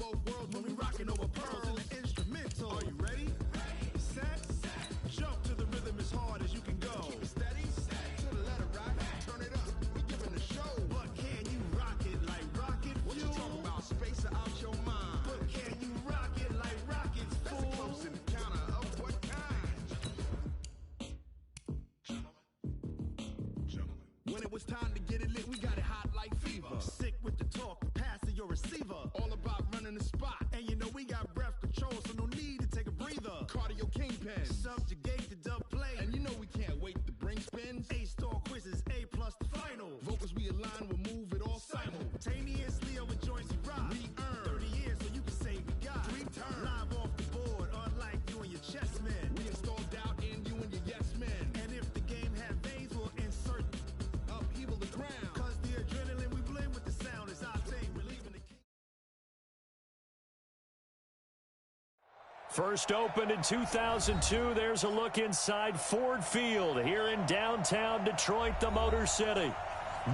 both worlds when we rockin' over pearls in the instrumental. Are you ready? Set. Jump to the rhythm as hard as you can go. Keep it steady. To the letter right. Turn it up. We giving the show. But can you rock it like rocket fuel? What you talking about? Space out your mind. But can you rock it like rockets, fool? That's a close encounter of what kind? Gentlemen. When it was time to get it lit, we got it hot like fever. Sick with the talk, passing your receiver. All about running the spot. And you know we got breath control, so no need to take a breather. Cardio kingpin. Subjugate the dub play. And you know we can't wait to bring spins. A-star quizzes, A+ the final. Vocals we align, we'll move it all simultaneously over joints we rock. We earn 30 years, so you can say we got 3 turns. Live off the board, unlike you and your chess men. We install doubt in you and your yes men. And if the game had veins, we'll insert upheaval the ground. Cause the adrenaline we blend with the sound is our thing. We're leaving the First opened in 2002, there's a look inside Ford Field here in downtown Detroit, the Motor City.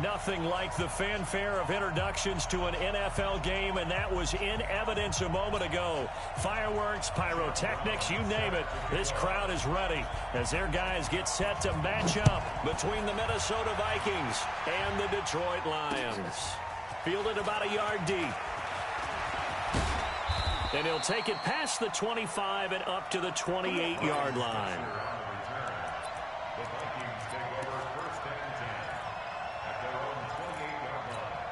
Nothing like the fanfare of introductions to an NFL game, and that was in evidence a moment ago. Fireworks, pyrotechnics, you name it. This crowd is ready as their guys get set to match up between the Minnesota Vikings and the Detroit Lions. Fielded about a yard deep. And he'll take it past the 25 and up to the 28-yard line. The Vikings take over first and 10 at their own 28-yard line.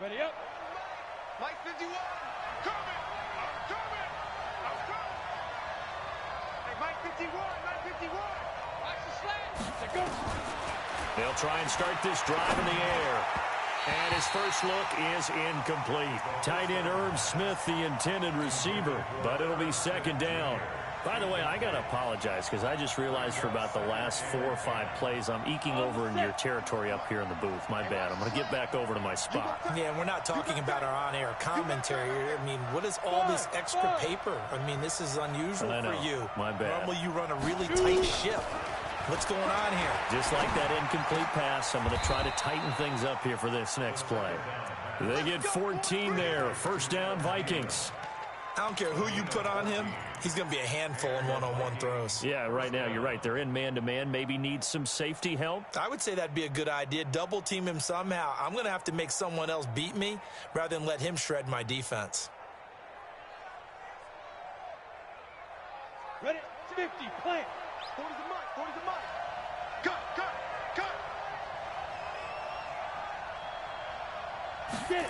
Ready up. Mike 51. Coming. I'm coming. I'm coming. Hey, Mike 51. Mike 51. Watch the slant. There goes. They'll try and start this drive in the air. And his first look is incomplete. Tight end Herb Smith, the intended receiver, but it'll be second down. By the way, I got to apologize because I just realized for about the last 4 or 5 plays, I'm eking over into your territory up here in the booth. My bad. I'm going to get back over to my spot. Yeah, we're not talking about our on-air commentary. I mean, what is all this extra paper? I mean, this is unusual for you. My bad. Normally you run a really tight ship. What's going on here? Just like that incomplete pass, I'm going to try to tighten things up here for this next play. They get 14 there. First down, Vikings. I don't care who you put on him. He's going to be a handful in one-on-one throws. Yeah, right now, you're right. They're in man-to-man. Maybe need some safety help. I would say that'd be a good idea. Double team him somehow. I'm going to have to make someone else beat me rather than let him shred my defense. Ready? 50. Plant. 40 the mark. 40 the mark. Cut. Get it.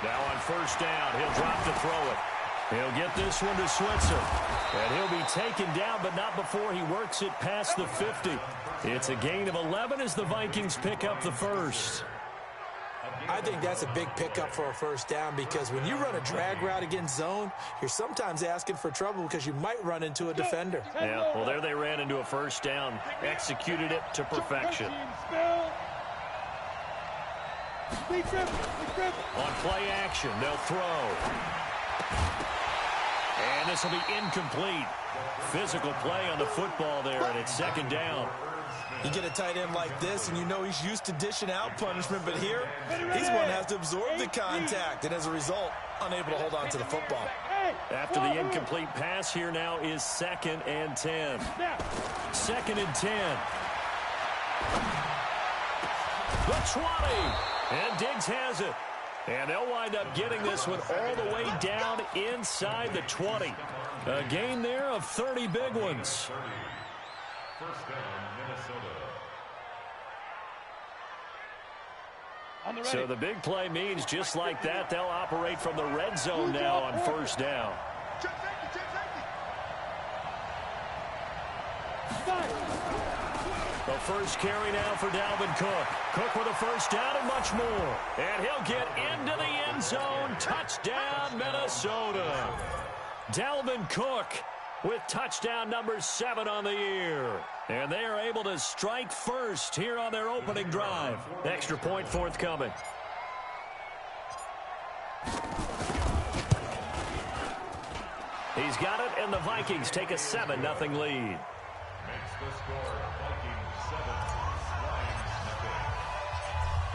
Now on first down, he'll drop to throw it. He'll get this one to Switzer. And he'll be taken down, but not before he works it past the 50. It's a gain of 11 as the Vikings pick up the first. I think that's a big pickup for a first down because when you run a drag route against zone, you're sometimes asking for trouble because you might run into a defender. Yeah, well, there they ran into a first down, executed it to perfection. On play action, they'll throw. And this will be incomplete. Physical play on the football there, and it's second down. You get a tight end like this, and you know he's used to dishing out punishment, but here, he's one that has to absorb the contact, and as a result, unable to hold on to the football. After the incomplete pass, here now is second and 10. Second and 10. The 20. And Diggs has it. And they'll wind up getting this one all the way down inside the 20. A gain there of 30 big ones. First down, Minnesota. So the big play means just like that, they'll operate from the red zone now on first down. The first carry now for Dalvin Cook. Cook with a first down and much more. And he'll get into the end zone. Touchdown, Minnesota. Dalvin Cook with touchdown number 7 on the year. And they are able to strike first here on their opening drive. Extra point forthcoming. He's got it, and the Vikings take a 7-0 lead. Makes the score Vikings 7, Lions nothing.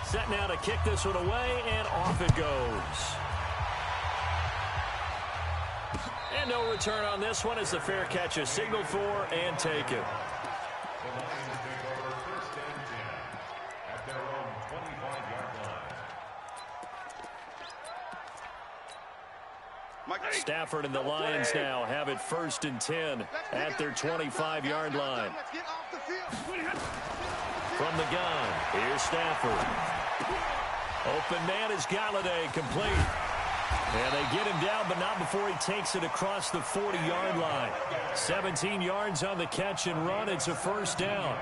Set now to kick this one away, and off it goes. And no return on this one as the fair catch is signaled for and taken. The Lions take over 1st and 10 at their own 25-yard line. Stafford and the Lions now have it 1st and 10 at their 25-yard line. From the gun, here's Stafford. Open man is Galladay, complete. And they get him down, but not before he takes it across the 40-yard line. 17 yards on the catch and run. It's a 1st down.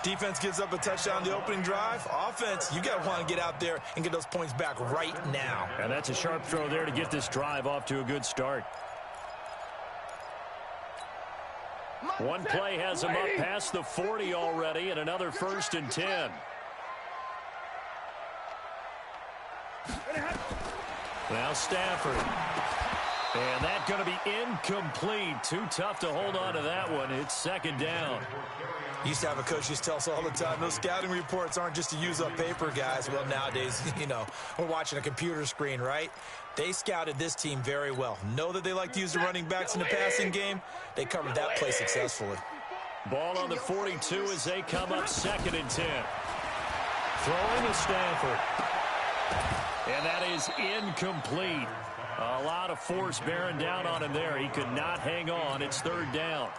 Defense gives up a touchdown the opening drive. Offense, you got to want to get out there and get those points back right now. And that's a sharp throw there to get this drive off to a good start. One play has him up past the 40 already, and another 1st and 10. Now Stafford. And that's going to be incomplete. Too tough to hold on to that one. It's 2nd down. Used to have a coach used to tell us all the time, those scouting reports aren't just to use up paper, guys. Well, nowadays, we're watching a computer screen, right? They scouted this team very well. Know that they like to use the running backs in the passing game. They covered that play successfully. Ball on the 42 as they come up 2nd and 10. Throwing to Stafford. And that is incomplete. A lot of force bearing down on him there. He could not hang on. It's 3rd down.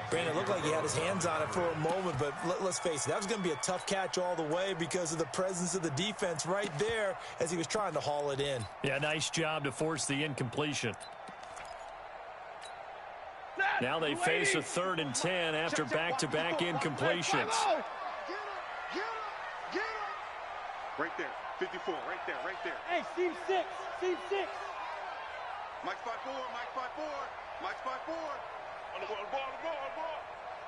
Brandon, it looked like he had his hands on it for a moment, but let's face it, that was going to be a tough catch all the way because of the presence of the defense right there as he was trying to haul it in. Yeah, nice job to force the incompletion. Now they face a 3rd and 10 after back-to-back incompletions. Right there, 54, right there. Hey, seam 6. Mike's 5-4, Mike's 5-4. On the ball.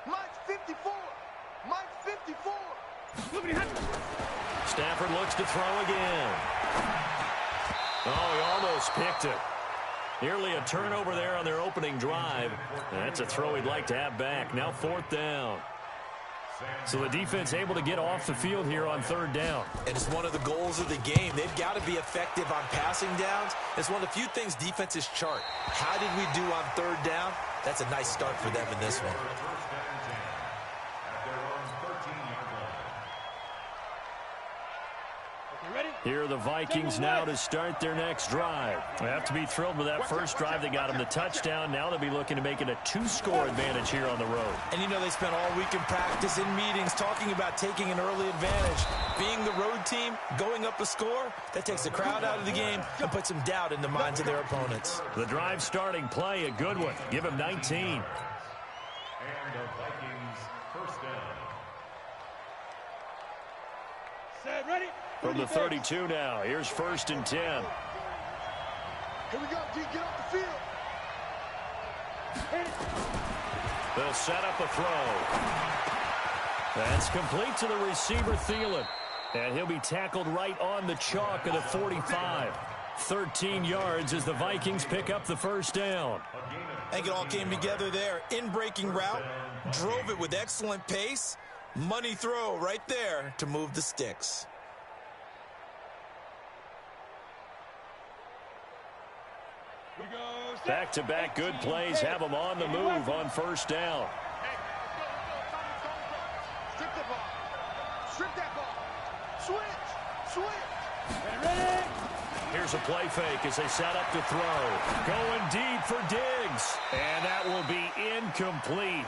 Mike's 54. Stafford looks to throw again. Oh, he almost picked it. Nearly a turnover there on their opening drive. That's a throw he'd like to have back. Now 4th down. So the defense able to get off the field here on 3rd down. And it's one of the goals of the game. They've got to be effective on passing downs. It's one of the few things defenses chart. How did we do on 3rd down? That's a nice start for them in this one. Here are the Vikings now to start their next drive. They have to be thrilled with that first drive. They got them the touchdown. Now they'll be looking to make it a 2-score advantage here on the road. And they spent all week in practice, in meetings, talking about taking an early advantage. Being the road team, going up a score, that takes the crowd out of the game and puts some doubt in the minds of their opponents. The drive starting play, a good one. Give him 19. And the Vikings 1st down. Set, ready? From the 32 now, here's 1st and 10. Here we go, D, get off the field. They'll set up a throw. That's complete to the receiver, Thielen. And he'll be tackled right on the chalk of the 45. 13 yards as the Vikings pick up the 1st down. I think it all came together there. In-breaking route, drove it with excellent pace. Money throw right there to move the sticks. Back-to-back good plays have them on the move on 1st down. Strip that ball. Switch. Ready. Here's a play fake as they set up to throw. Going deep for Diggs. And that will be incomplete.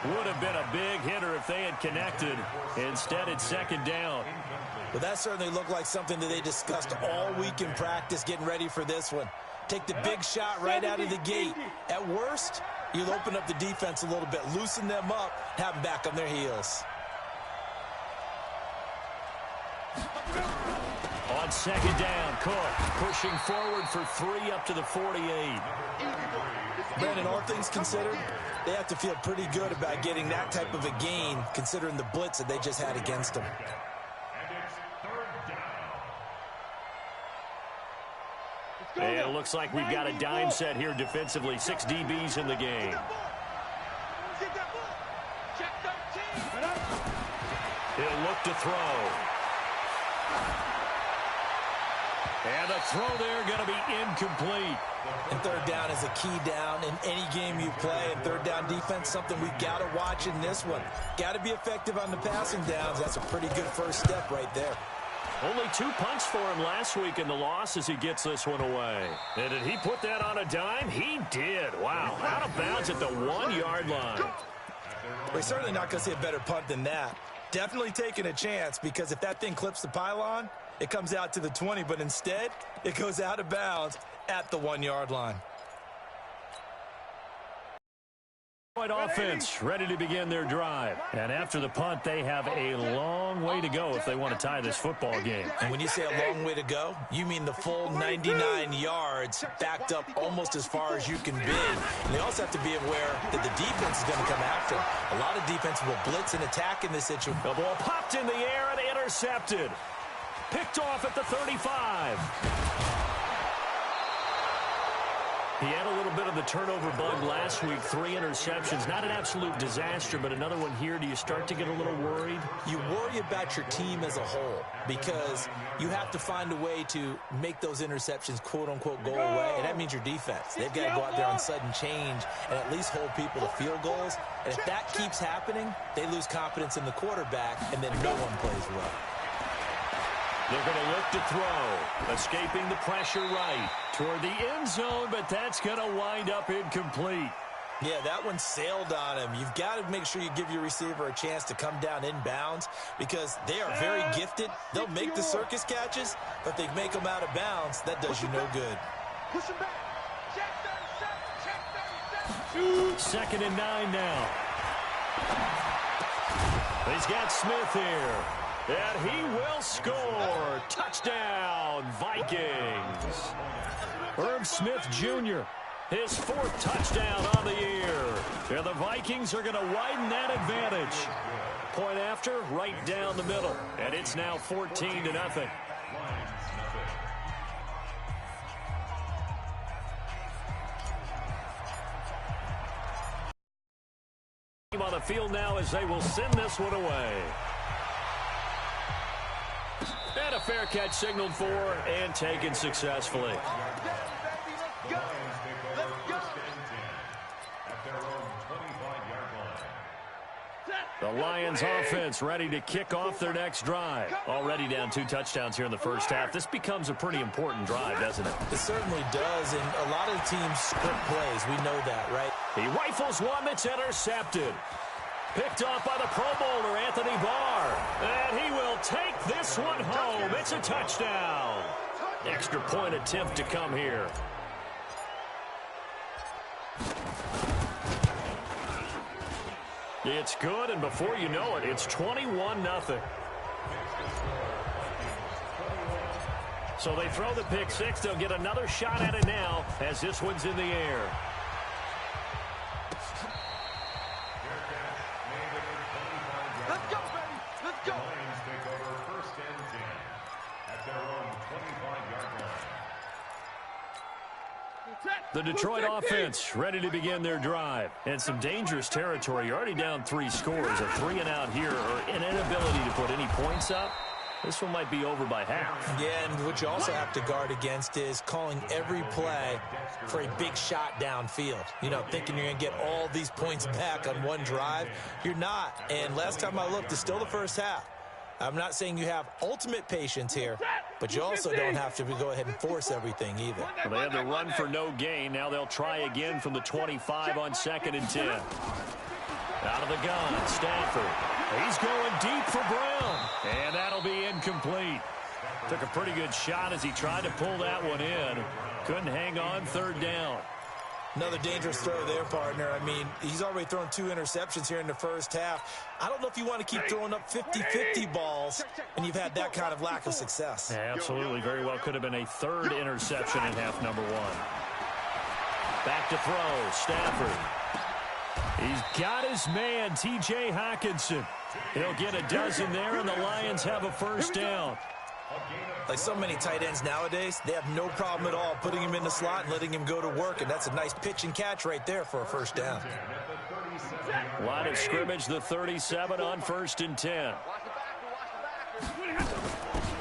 Would have been a big hitter if they had connected. Instead, it's 2nd down. Well, that certainly looked like something that they discussed all week in practice getting ready for this one. Take the big shot right out of the gate. At worst, you'll open up the defense a little bit, loosen them up, have them back on their heels. On 2nd down, Cook pushing forward for 3 up to the 48. Brandon, all things considered, they have to feel pretty good about getting that type of a gain, considering the blitz that they just had against them. And it's 3rd down. And it looks like we've got a dime set here defensively. 6 DBs in the game. He'll look to throw. And the throw there going to be incomplete. And third down is a key down in any game you play. And third down defense, something we got to watch in this one. Got to be effective on the passing downs. That's a pretty good first step right there. Only 2 punts for him last week in the loss as he gets this one away. And did he put that on a dime? He did. Wow. Out of bounds at the 1-yard line. We're certainly not going to see a better punt than that. Definitely taking a chance, because if that thing clips the pylon, it comes out to the 20, but instead it goes out of bounds at the 1-yard line. Offense ready to begin their drive. And after the punt, they have a long way to go if they want to tie this football game. And when you say a long way to go, you mean the full 99 yards backed up almost as far as you can be. And they also have to be aware that the defense is going to come after them. A lot of defense will blitz and attack in this situation. The ball popped in the air and intercepted. Picked off at the 35. He had a little bit of the turnover bug last week. 3 interceptions. Not an absolute disaster, but another one here. Do you start to get a little worried? You worry about your team as a whole, because you have to find a way to make those interceptions, quote-unquote, go away. And that means your defense. They've got to go out there on sudden change and at least hold people to field goals. And if that keeps happening, they lose confidence in the quarterback, and then no one plays well. They're going to look to throw. Escaping the pressure right toward the end zone, but that's going to wind up incomplete. Yeah, that one sailed on him. You've got to make sure you give your receiver a chance to come down inbounds, because they are very gifted. They'll make the circus catches, but if they make them out of bounds, that does you no good. Push him back. Check 37. Check 37. 2nd and 9 now. He's got Smith here. And he will score. Touchdown, Vikings. Herb Smith Jr., his 4th touchdown on the year. And the Vikings are going to widen that advantage. Point after, right down the middle. And it's now 14-0. On the field now as they will send this one away. And a fair catch signaled for and taken successfully. The Lions offense ready to kick off their next drive. Already down 2 touchdowns here in the first half. This becomes a pretty important drive, doesn't it? It certainly does, and a lot of the teams script plays. We know that, right? He rifles one that's intercepted. Picked off by the Pro Bowler, Anthony Barr. And he will take this one home. It's a touchdown. Extra point attempt to come here. It's good, and before you know it, it's 21-0. So they throw the pick 6. They'll get another shot at it now as this one's in the air. Let's go, baby. Let's go. Lions take over 1st and 10 at their own 25-yard line. The Detroit offense ready to begin their drive. And some dangerous territory. You're already down 3 scores. A 3-and-out here, or an inability to put any points up. This one might be over by half. Yeah, and what you also have to guard against is calling every play for a big shot downfield. You know, thinking you're going to get all these points back on one drive. You're not. And last time I looked, it's still the first half. I'm not saying you have ultimate patience here, but you also don't have to go ahead and force everything either. Well, they had the run for no gain. Now they'll try again from the 25 on 2nd and 10. Out of the gun, Stafford. He's going deep for Brown. And that'll be incomplete. Took a pretty good shot as he tried to pull that one in. Couldn't hang on 3rd down. Another dangerous throw there, partner. I mean, he's already thrown 2 interceptions here in the first half. I don't know if you want to keep throwing up 50-50 balls when you've had that kind of lack of success. Yeah, absolutely. Very well could have been a 3rd interception in half number 1. Back to throw. Stafford. He's got his man, T.J. Hockenson. He'll get a dozen there, and the Lions have a 1st down. A gain of Like so many tight ends nowadays, they have no problem at all putting him in the slot and letting him go to work, and that's a nice pitch and catch right there for a first down. Line of scrimmage, the 37 on 1st and 10.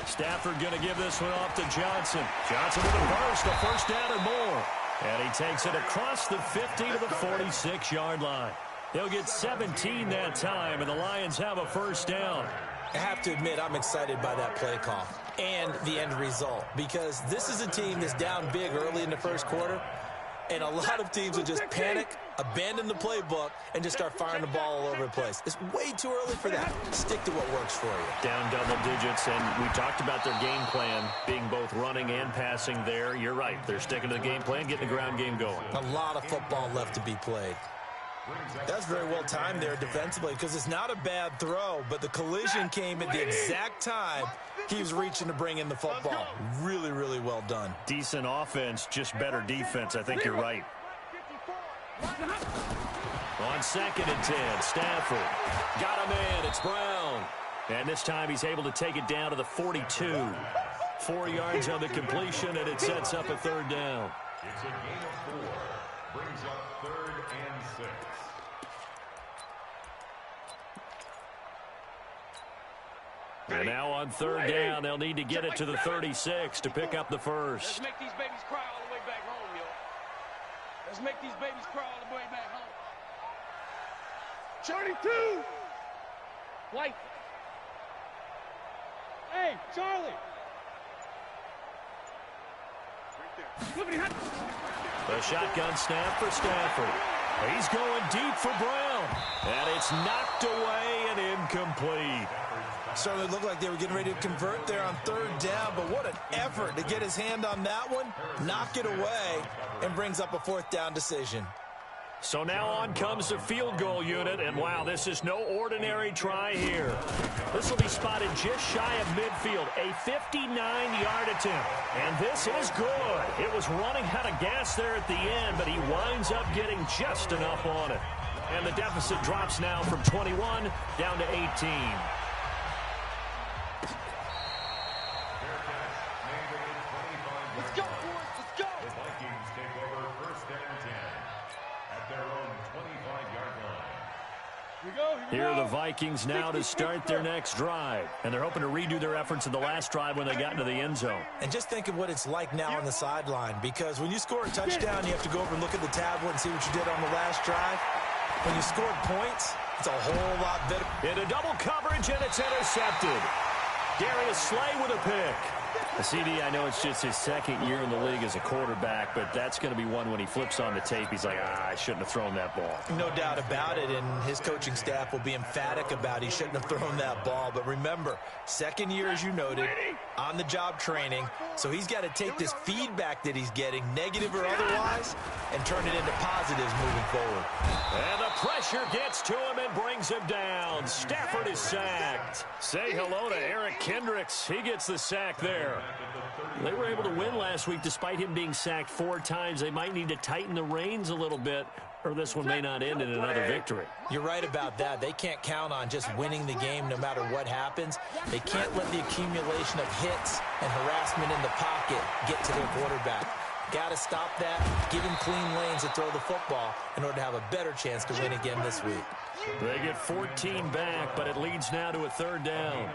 Stafford going to give this one off to Johnson. Johnson with a burst, a first down and more. And he takes it across the 50 to the 46-yard line. They'll get 17 that time, and the Lions have a first down. I have to admit, I'm excited by that play call and the end result, because this is a team that's down big early in the first quarter, and a lot of teams will just panic, abandon the playbook, and just start firing the ball all over the place. It's way too early for that. Stick to what works for you. Down double digits, and we talked about their game plan being both running and passing there. You're right. They're sticking to the game plan, getting the ground game going. A lot of football left to be played. That's very well timed there defensively, because it's not a bad throw, but the collision came at the exact time he was reaching to bring in the football. Really, really well done. Decent offense, just better defense. I think you're right. On 2nd and 10, Stafford got him in. It's Brown. And this time he's able to take it down to the 42. 4 yards on the completion, and it sets up a third down. It's a gain of 4. Brings up 3rd and 6. And now on 3rd down, they'll need to get it to the 36 to pick up the first. Let's make these babies cry all the way back home, yo. Let's make these babies cry all the way back home. Charlie 2! White. Hey, Charlie! The shotgun snap for Stafford. He's going deep for Brown. And it's knocked away and incomplete. Certainly looked like they were getting ready to convert there on 3rd down, but what an effort to get his hand on that one, knock it away, and brings up a 4th down decision. So now on comes the field goal unit, and wow, this is no ordinary try here. This will be spotted just shy of midfield, a 59-yard attempt. And this is good. It was running out of gas there at the end, but he winds up getting just enough on it. And the deficit drops now from 21 down to 18. Let's go, boys. Let's go. The Vikings take over 1st and 10 at their own 25-yard line. Here are the Vikings now to start their next drive. And they're hoping to redo their efforts in the last drive when they got into the end zone. And just think of what it's like now on the sideline, because when you score a touchdown, you have to go over and look at the tablet and see what you did on the last drive. When you scored points, it's a whole lot better. Into double coverage, and it's intercepted. Darius Slay with a pick. CD, I know it's just his 2nd year in the league as a quarterback, but that's going to be one when he flips on the tape. He's like, I shouldn't have thrown that ball. No doubt about it, and his coaching staff will be emphatic about he shouldn't have thrown that ball. But remember, 2nd year, as you noted, on-the-job training, so he's got to take this feedback that he's getting, negative or otherwise, and turn it into positives moving forward. And the pressure gets to him and brings him down. Stafford is sacked. Say hello to Eric Kendricks. He gets the sack there. They were able to win last week despite him being sacked 4 times. They might need to tighten the reins a little bit, or this one may not end in another victory. You're right about that. They can't count on just winning the game no matter what happens. They can't let the accumulation of hits and harassment in the pocket get to their quarterback. Got to stop that, give him clean lanes to throw the football in order to have a better chance to win again this week. They get 14 back, but it leads now to a 3rd down.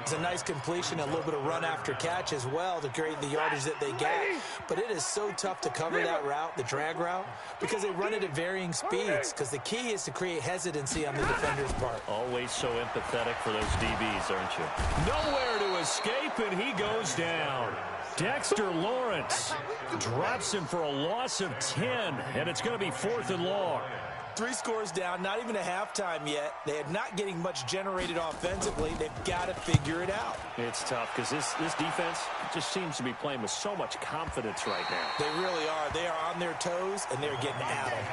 It's a nice completion, a little bit of run after catch as well to create the yardage that they got. But it is so tough to cover that route, the drag route, because they run it at varying speeds, because the key is to create hesitancy on the defender's part. Always so empathetic for those DBs, aren't you? Nowhere to escape, and he goes down. Dexter Lawrence drops him for a loss of 10, and it's going to be 4th and long. 3 scores down, not even a halftime yet. They are not getting much generated offensively. They've got to figure it out. It's tough because this defense just seems to be playing with so much confidence right now. They really are. They are on their toes, and they're getting at them.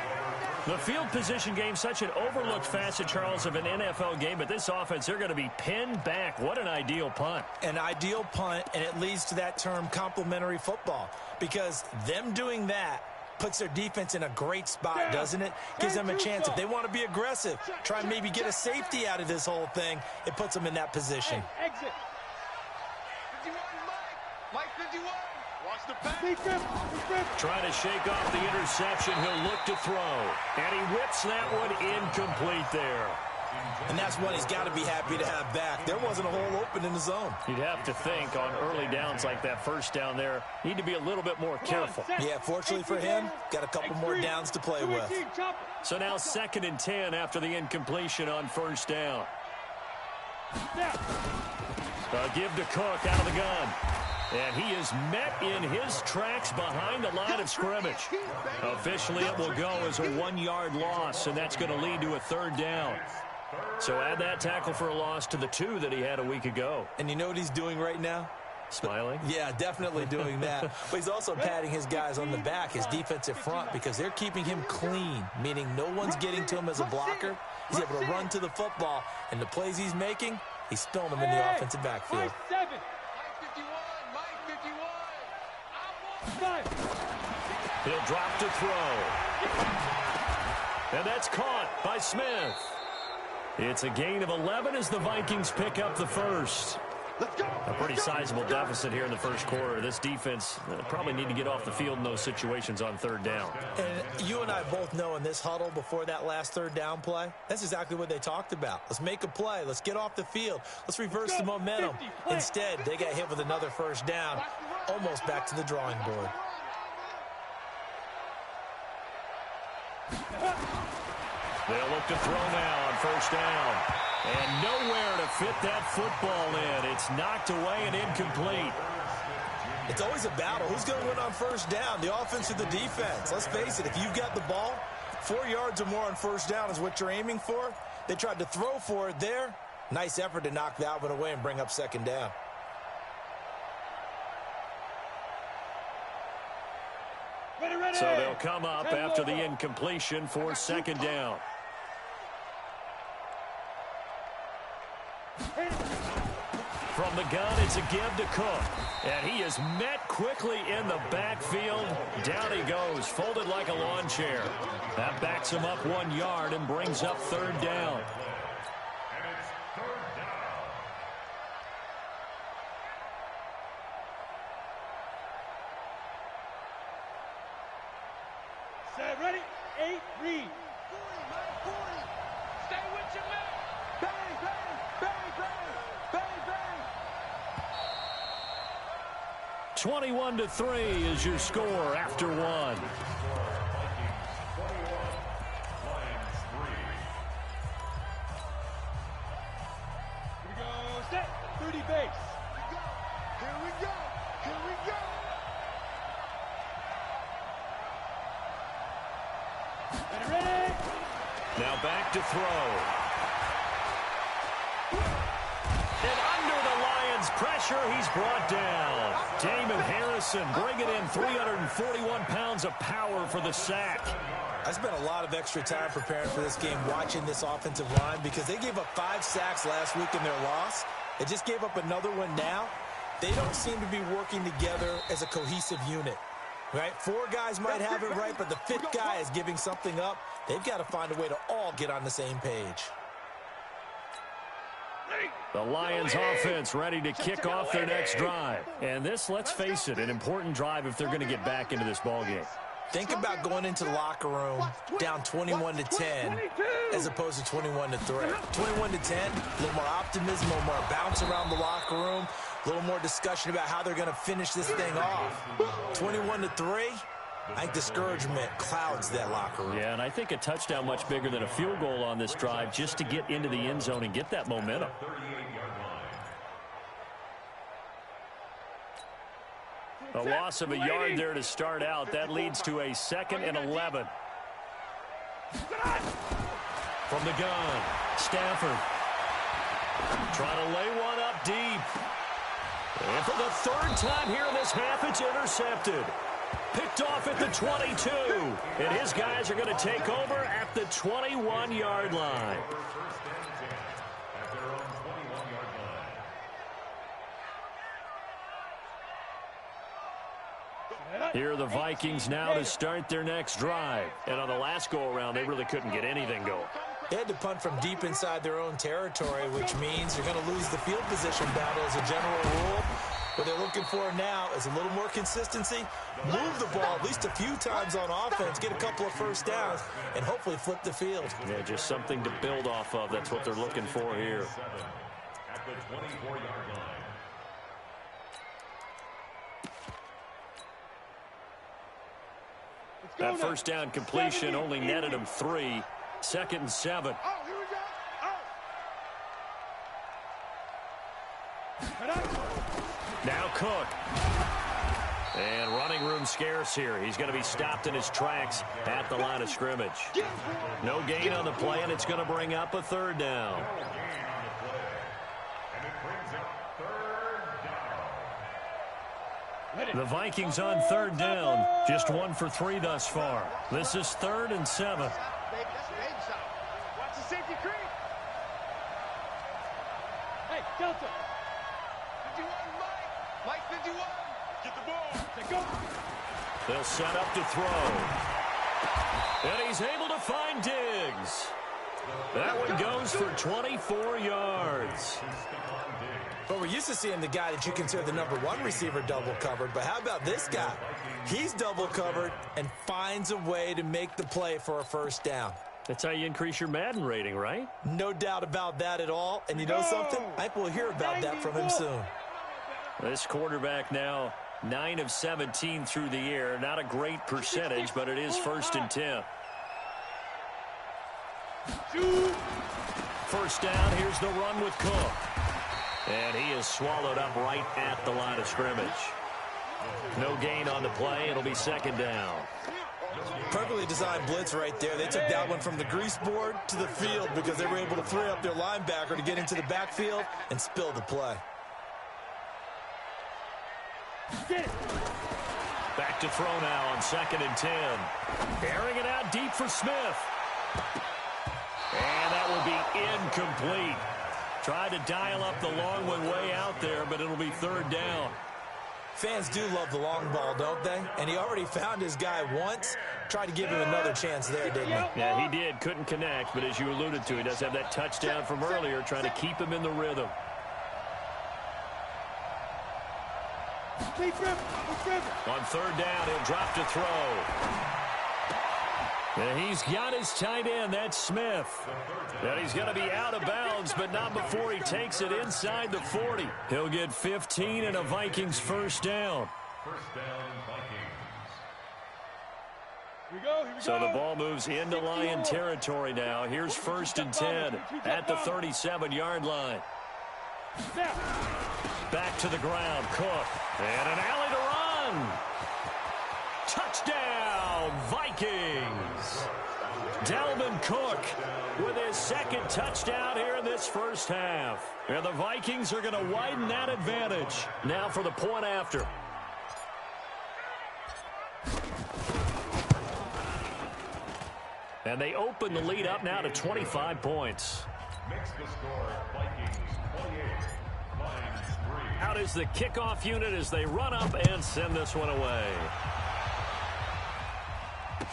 The field position game, such an overlooked facet, Charles, of an NFL game, but this offense, they're going to be pinned back. What an ideal punt. An ideal punt, and it leads to that term complementary football, because them doing that puts their defense in a great spot, doesn't it? Gives them a chance. If they want to be aggressive, try and maybe get a safety out of this whole thing, it puts them in that position. Exit. Watch the pass. Trying to shake off the interception. He'll look to throw. And he whips that one incomplete there. And that's one he's got to be happy to have back. There wasn't a hole open in the zone. You'd have to think on early downs like that first down there, need to be a little bit more careful. Yeah, fortunately for him, got a couple more downs to play with. So now 2nd and 10 after the incompletion on first down. Give to Cook out of the gun. And he is met in his tracks behind the line of scrimmage. Officially, it will go as a 1-yard loss, and that's going to lead to a 3rd down. So add that tackle for a loss to the 2 that he had a week ago. And you know what he's doing right now? Smiling? Yeah, definitely doing that. But he's also patting his guys on the back, his defensive front, because they're keeping him clean, meaning no one's getting to him as a blocker. He's able to run to the football, and the plays he's making, he's spilling them in the offensive backfield. He'll drop to throw. And that's caught by Smith. It's a gain of 11 as the Vikings pick up the first. A pretty sizable deficit here in the first quarter. This defense probably need to get off the field in those situations on 3rd down. And you and I both know in this huddle before that last 3rd down play, that's exactly what they talked about. Let's make a play. Let's get off the field. Let's reverse the momentum. Instead, they got hit with another 1st down, almost back to the drawing board. They'll look to throw now on 1st down. And nowhere to fit that football in. It's knocked away and incomplete. It's always a battle. Who's going to win on 1st down, the offense or the defense? Let's face it, if you've got the ball, 4 yards or more on 1st down is what you're aiming for. They tried to throw for it there. Nice effort to knock that one away and bring up 2nd down. So they'll come up after the incompletion for 2nd down. From the gun, it's a give to Cook. And he is met quickly in the backfield. Down he goes, folded like a lawn chair. That backs him up 1 yard and brings up 3rd down. Set, ready, 8, read. 40, stay with your man. Bang, bang, bang, bang, bang, bang. 21-3 is your score after 1. Lions 3. Here we go, set, 30 base. Here we go, here we go. Ready? Now back to throw. And under the Lions' pressure, he's brought down. Damon Harrison bringing in 341 pounds of power for the sack. I spent a lot of extra time preparing for this game, watching this offensive line, because they gave up 5 sacks last week in their loss. They just gave up another one now. They don't seem to be working together as a cohesive unit. Right? 4 guys might have it right, but the 5th guy is giving something up. They've got to find a way to all get on the same page. The Lions offense ready to kick off their next drive. And this, let's face it, an important drive if they're going to get back into this ballgame. Think about going into the locker room down 21-10 as opposed to 21-3. 21-10, a little more optimism, a little more bounce around the locker room, a little more discussion about how they're going to finish this thing off. 21-3, I think discouragement clouds that locker room. Yeah, and I think a touchdown much bigger than a field goal on this drive just to get into the end zone and get that momentum. A loss of a yard there to start out. That leads to a 2nd and 11. From the gun, Stafford. Trying to lay one up deep. And for the 3rd time here in this half, it's intercepted. Picked off at the 22. And his guys are going to take over at the 21-yard line. Here are the Vikings now to start their next drive. And on the last go-around, they really couldn't get anything going. They had to punt from deep inside their own territory, which means you're going to lose the field position battle as a general rule. What they're looking for now is a little more consistency, move the ball at least a few times on offense, get a couple of first downs, and hopefully flip the field. Yeah, just something to build off of. That's what they're looking for here. At the 24-yard line. That first down completion only netted him 3. 2nd and 7. Oh, here we go. Oh. Now Cook. And running room scarce here. He's going to be stopped in his tracks at the line of scrimmage. No gain on the play, and it's going to bring up a 3rd down. The Vikings on 3rd down. Just 1 for 3 thus far. This is 3rd and 7. Watch the safety creep. Hey, Delta. 51, Mike. Mike 51. Get the ball. Go. They'll set up to throw. And he's able to find Diggs. That one goes for 24 yards. But we're used to seeing the guy that you consider the #1 receiver double covered. But how about this guy? He's double covered and finds a way to make the play for a first down. That's how you increase your Madden rating, right? No doubt about that at all. And you know something? I think we'll hear about that from him soon. This quarterback now 9 of 17 through the air. Not a great percentage, but it is 1st and 10. First down, here's the run with Cook. And he is swallowed up right at the line of scrimmage. No gain on the play. It'll be 2nd down. Perfectly designed blitz right there. They took that one from the grease board to the field because they were able to free up their linebacker to get into the backfield and spill the play. Back to throw now on 2nd and 10. Airing it out deep for Smith. And that will be incomplete. Tried to dial up the long one way out there, but it'll be 3rd down. Fans do love the long ball, don't they? And he already found his guy once. Tried to give him another chance there, didn't he? Yeah, he did. Couldn't connect, but as you alluded to, he does have that touchdown from earlier, trying to keep him in the rhythm. On 3rd down, he'll drop to throw. And he's got his tight end, that's Smith. And he's going to be out of bounds, but not before he takes it inside the 40. He'll get 15 and a Vikings first down. First down, Vikings. Here we go. So the ball moves into Lion territory now. Here's 1st and 10 at the 37-yard line. Back to the ground, Cook. And an alley to run. Touchdown, Vikings. Dalvin Cook with his 2nd touchdown here in this first half. And the Vikings are going to widen that advantage. Now for the point after. And they open the lead up now to 25 points. Makes the score Vikings 28, Lions 3. Out is the kickoff unit as they run up and send this one away. Fair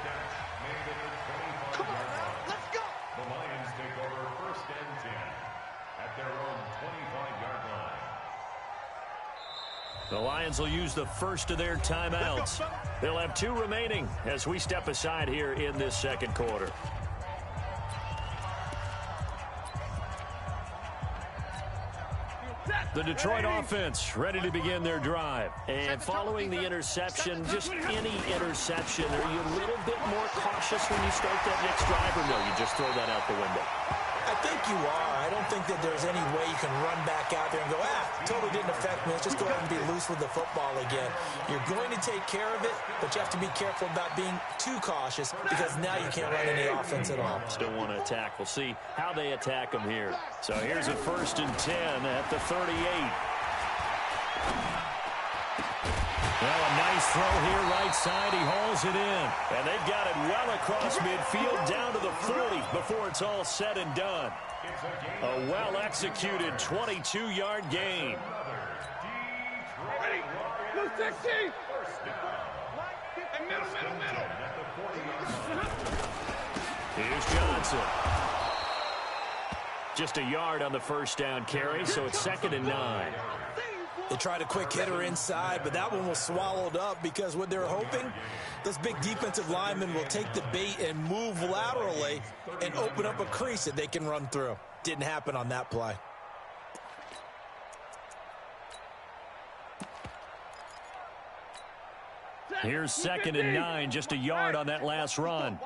catch made at the 25-yard line. Let's go. The Lions take over 1st and 10 at their own 25-yard line. The Lions will use the first of their timeouts. They'll have 2 remaining as we step aside here in this 2nd quarter. The Detroit offense ready to begin their drive. And following the interception, just any interception, are you a little bit more cautious when you start that next drive, or no, you just throw that out the window? I think you are. I don't think that there's any way you can run back out there and go, totally didn't affect me. Let's just go ahead and be loose with the football again. You're going to take care of it, but you have to be careful about being too cautious because now you can't run any offense at all. Still want to attack. We'll see how they attack them here. So here's a 1st and 10 at the 38. Well, a nice throw here right side. He hauls it in. And they've got it well across midfield down to the 40 before it's all said and done. A well-executed 22-yard gain. Ready. Blue 16. And middle. Here's Johnson. Just a yard on the first down carry, so it's 2nd and 9. They tried a quick hitter inside, but that one was swallowed up because what they're hoping, those big defensive linemen will take the bait and move laterally and open up a crease that they can run through. Didn't happen on that play. Here's 2nd and 9, just a yard on that last run.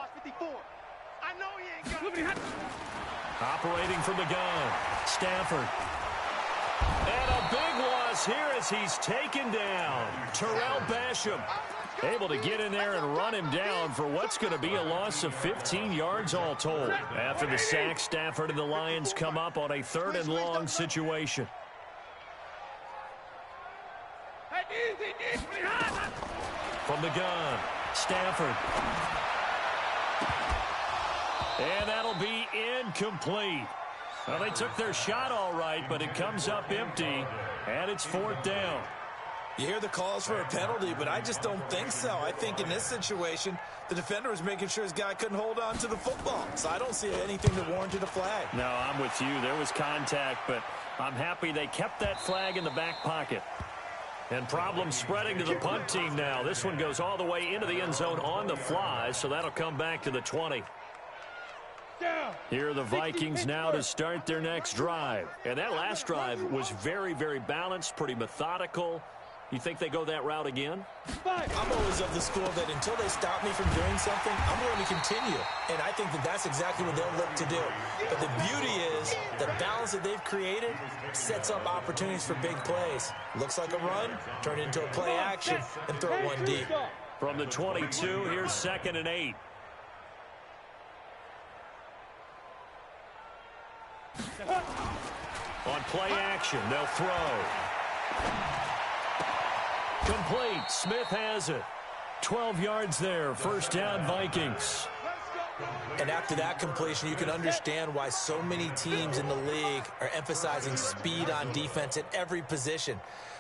Operating from the gun, Stafford. And a big loss here as he's taken down. Terrell Basham able to get in there and run him down for what's going to be a loss of 15 yards all told. After the sack, Stafford and the Lions come up on a 3rd and long situation. From the gun, Stafford. And that'll be incomplete. Well, they took their shot all right, but it comes up empty, and it's 4th down. You hear the calls for a penalty, but I just don't think so. I think in this situation, the defender was making sure his guy couldn't hold on to the football. So I don't see anything that warranted a flag. No, I'm with you. There was contact, but I'm happy they kept that flag in the back pocket. And problems spreading to the punt team now. This one goes all the way into the end zone on the fly, so that'll come back to the 20. Here are the Vikings now to start their next drive. And that last drive was very, very balanced, pretty methodical. You think they go that route again? I'm always of the school that until they stop me from doing something, I'm going to continue. And I think that that's exactly what they'll look to do. But the beauty is the balance that they've created sets up opportunities for big plays. Looks like a run, turn it into a play action, and throw one deep. From the 22, here's 2nd and 8. On play action, they'll throw. Complete. Smith has it. 12 yards there. 1st down, Vikings. And after that completion, you can understand why so many teams in the league are emphasizing speed on defense at every position.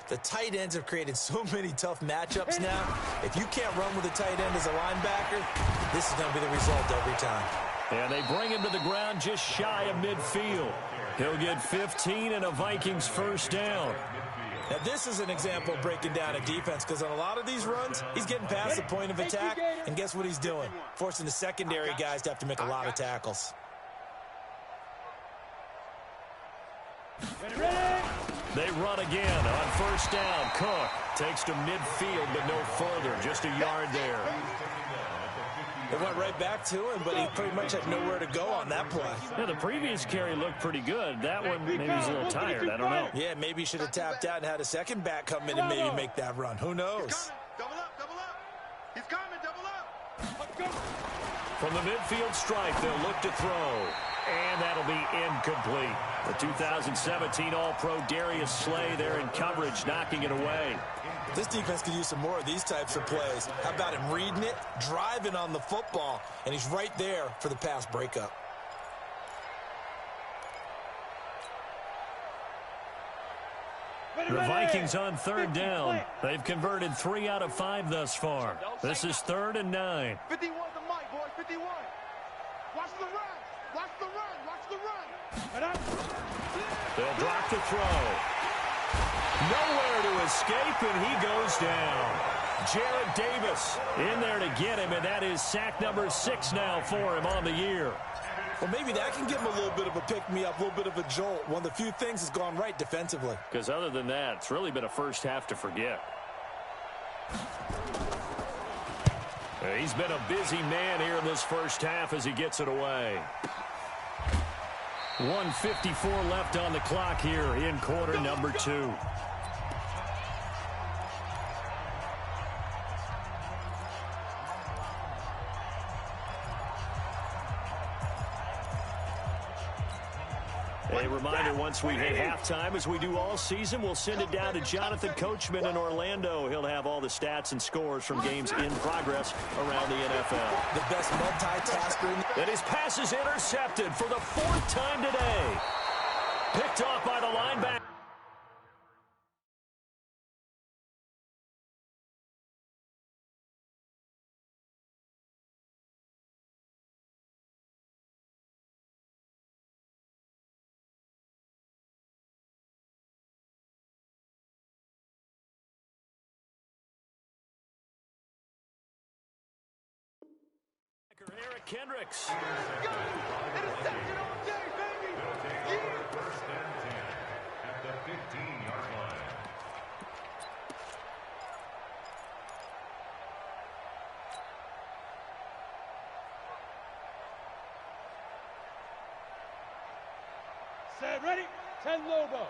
The tight ends have created so many tough matchups now. If you can't run with a tight end as a linebacker, this is going to be the result every time. And they bring him to the ground just shy of midfield. He'll get 15 and a Vikings 1st down. Now, this is an example of breaking down a defense because on a lot of these runs, he's getting past the point of attack, and guess what he's doing? Forcing the secondary guys to have to make a lot of tackles. They run again on 1st down. Cook takes to midfield, but no further. Just a yard there. It went right back to him, but he pretty much had nowhere to go on that play. Yeah, the previous carry looked pretty good. That one, maybe he's a little tired. I don't know. Yeah, maybe he should have tapped out and had a second back come in and maybe make that run. Who knows? Double up, double up. He's coming, double up. From the midfield stripe, they'll look to throw. And that'll be incomplete. The 2017 All-Pro Darius Slay there in coverage, knocking it away. This defense could use some more of these types of plays. How about him reading it, driving on the football, and he's right there for the pass breakup. The Vikings on 3rd down. They've converted 3 out of 5 thus far. This is 3rd and 9. 51 the mic, boys, 51. Watch the run. Watch the run. Watch the run. They'll drop the throw. Nowhere to escape, and he goes down. Jarrett Davis in there to get him, and that is sack number 6 now for him on the year. Well, maybe that can give him a little bit of a pick-me-up, a little bit of a jolt. One of the few things that's gone right defensively. Because other than that, it's really been a first half to forget. He's been a busy man here in this first half as he gets it away. 1:54 left on the clock here in quarter number 2. A reminder, once we hit halftime, as we do all season, we'll send it down to Jonathan Coachman in Orlando. He'll have all the stats and scores from games in progress around the NFL. The best multitasker. And his pass is intercepted for the 4th time today. Picked off by the linebacker. Eric Kendricks. Interception all day, baby. They'll take over first and 10 at the 15-yard line. Set, ready? 10 logo.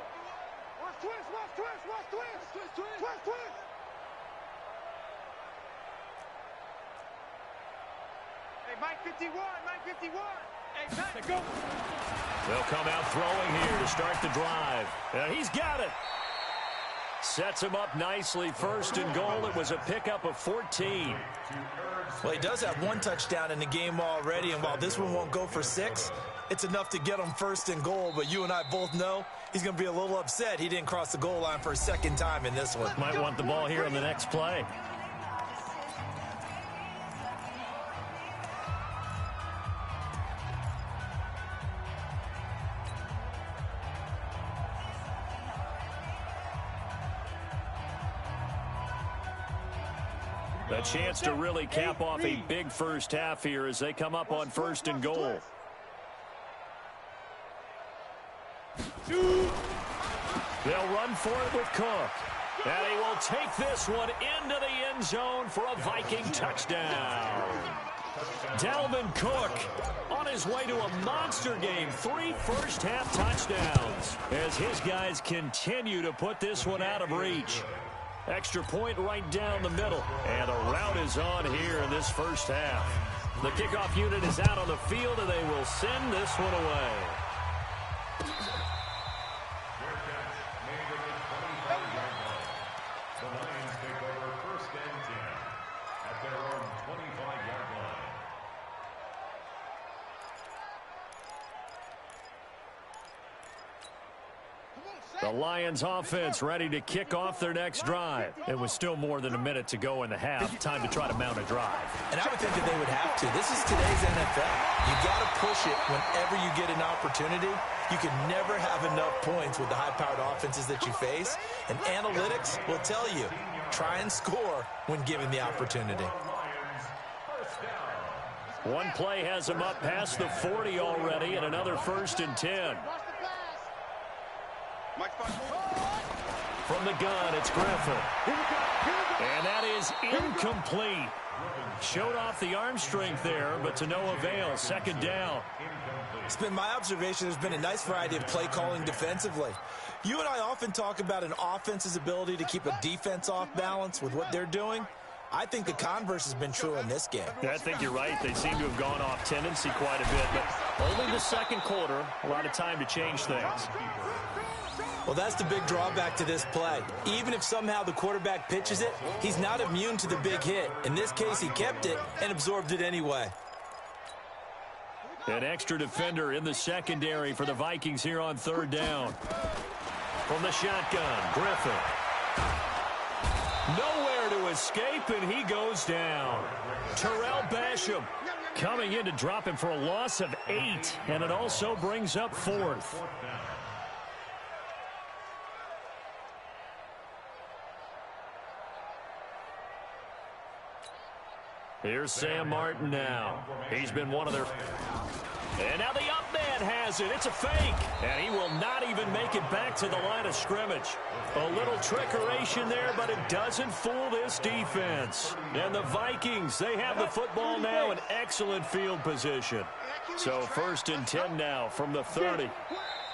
Watch twist, watch twist, watch twist. Twist, twist. Twist, twist. Hey, Mike 51, Mike 51. Hey, Pat. Go. They'll come out throwing here to start the drive. And he's got it. Sets him up nicely. First and goal. It was a pickup of 14. Well, he does have one touchdown in the game already, and while this one won't go for 6, it's enough to get him first and goal. But you and I both know he's going to be a little upset he didn't cross the goal line for a second time in this one. Might want the ball here on the next play. A chance to really cap off a big first half here as they come up on first and goal. They'll run for it with Cook. And he will take this one into the end zone for a Viking touchdown. Dalvin Cook on his way to a monster game. 3 first-half touchdowns as his guys continue to put this one out of reach. Extra point right down the middle. And a route is on here in this first half. The kickoff unit is out on the field, and they will send this one away. The Lions take over first and 10 at their own 25-yard line. The Lions offense ready to kick off their next drive. It was still more than a minute to go in the half. Time to try to mount a drive. And I would think that they would have to. This is today's NFL. You got to push it whenever you get an opportunity. You can never have enough points with the high-powered offenses that you face. And analytics will tell you, try and score when given the opportunity. One play has him up past the 40 already, and another first and 10. From the gun, it's Griffin. And that is incomplete. Showed off the arm strength there, but to no avail. Second down. It's been my observation there's been a nice variety of play calling defensively. You and I often talk about an offense's ability to keep a defense off balance with what they're doing. I think the converse has been true in this game. Yeah, I think you're right. They seem to have gone off tendency quite a bit, but only the second quarter, a lot of time to change things. Well, that's the big drawback to this play. Even if somehow the quarterback pitches it, he's not immune to the big hit. In this case, he kept it and absorbed it anyway. An extra defender in the secondary for the Vikings here on third down. From the shotgun, Griffin. Nowhere to escape, and he goes down. Terrell Basham coming in to drop him for a loss of 8, and it also brings up fourth. Here's Sam Martin now. He's been one of their... And now the up man has it. It's a fake. And he will not even make it back to the line of scrimmage. A little trickeration there, but it doesn't fool this defense. And the Vikings, they have the football now in excellent field position. So first and 10 now from the 30.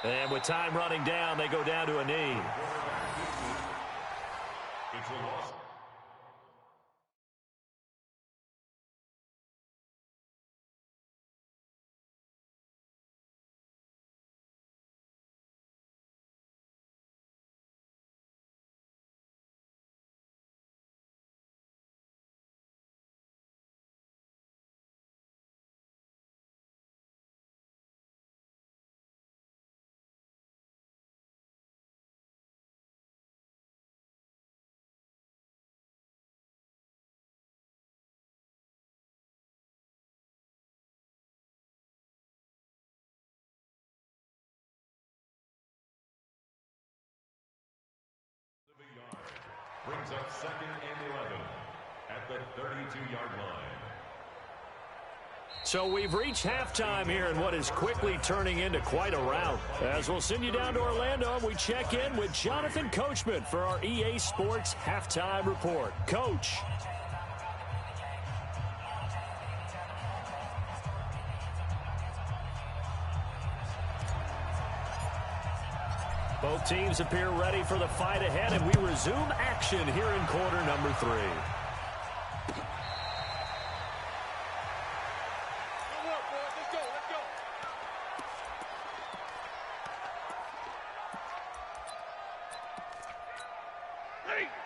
And with time running down, they go down to a knee. It's a loss. Brings up second and 11 at the 32-yard line. So we've reached halftime here in what is quickly turning into quite a rout. As we'll send you down to Orlando, and we check in with Jonathan Coachman for our EA Sports Halftime Report. Coach. Both teams appear ready for the fight ahead, and we resume action here in quarter number 3.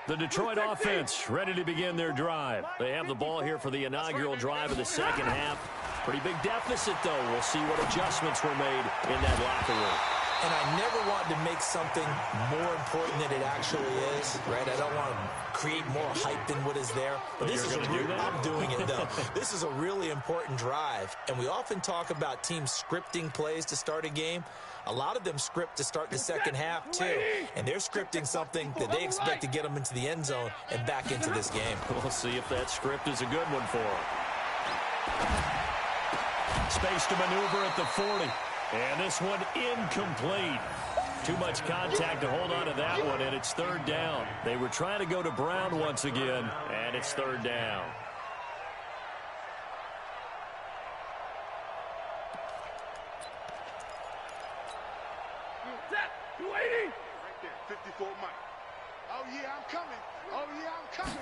The Detroit offense ready to begin their drive. They have the ball here for the inaugural drive of the second half. Pretty big deficit, though. We'll see what adjustments were made in that locker room. And I never want to make something more important than it actually is, right? I don't want to create more hype than what is there. But this is I'm doing it, though. This is a really important drive. And we often talk about teams scripting plays to start a game. A lot of them script to start the second half, too. And they're scripting something that they expect to get them into the end zone and back into this game. We'll see if that script is a good one for them. Space to maneuver at the 40. And this one incomplete. Too much contact to hold on to that one, and it's third down. They were trying to go to Brown once again, and it's third down. Right there, 54 Mike. Oh, yeah, I'm coming. Oh, yeah, I'm coming.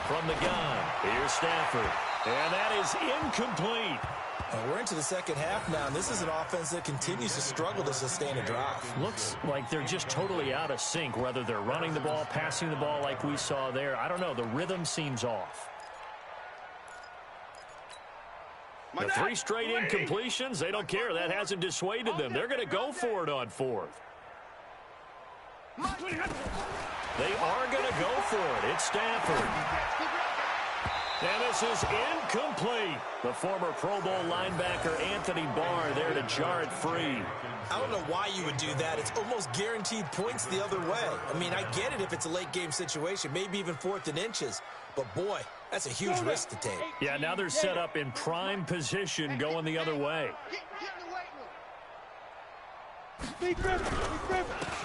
From the gun, here's Stafford. And that is incomplete. We're into the second half now, and this is an offense that continues to struggle to sustain a drive. Looks like they're just totally out of sync, whether they're running the ball, passing the ball like we saw there. I don't know. The rhythm seems off. The 3 straight incompletions, they don't care. That hasn't dissuaded them. They're going to go for it on 4th. They are going to go for it. It's Stafford. And this is incomplete. The former Pro Bowl linebacker Anthony Barr there to jar it free. I don't know why you would do that. It's almost guaranteed points the other way. I mean, I get it if it's a late game situation, maybe even 4th and inches. But, boy, that's a huge risk to take. Yeah, now they're set up in prime position going the other way.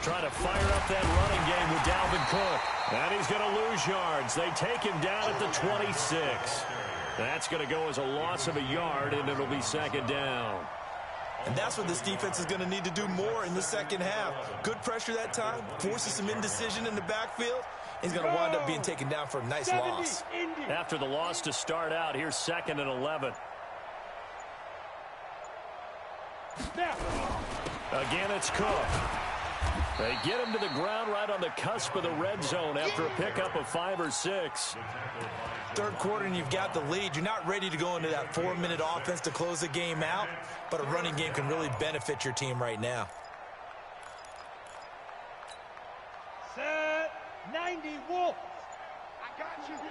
Trying to fire up that running game with Dalvin Cook. And he's going to lose yards. They take him down at the 26. That's going to go as a loss of a yard, and it'll be second down. And that's what this defense is going to need to do more in the second half. Good pressure that time, forces some indecision in the backfield. He's going to wind up being taken down for a nice loss. After the loss to start out, here's 2nd and 11. Again, it's Cook. They get him to the ground right on the cusp of the red zone after a pickup of 5 or 6. Third quarter and you've got the lead. You're not ready to go into that 4-minute offense to close the game out, but a running game can really benefit your team right now. Set 90 Wolf. I got you, son.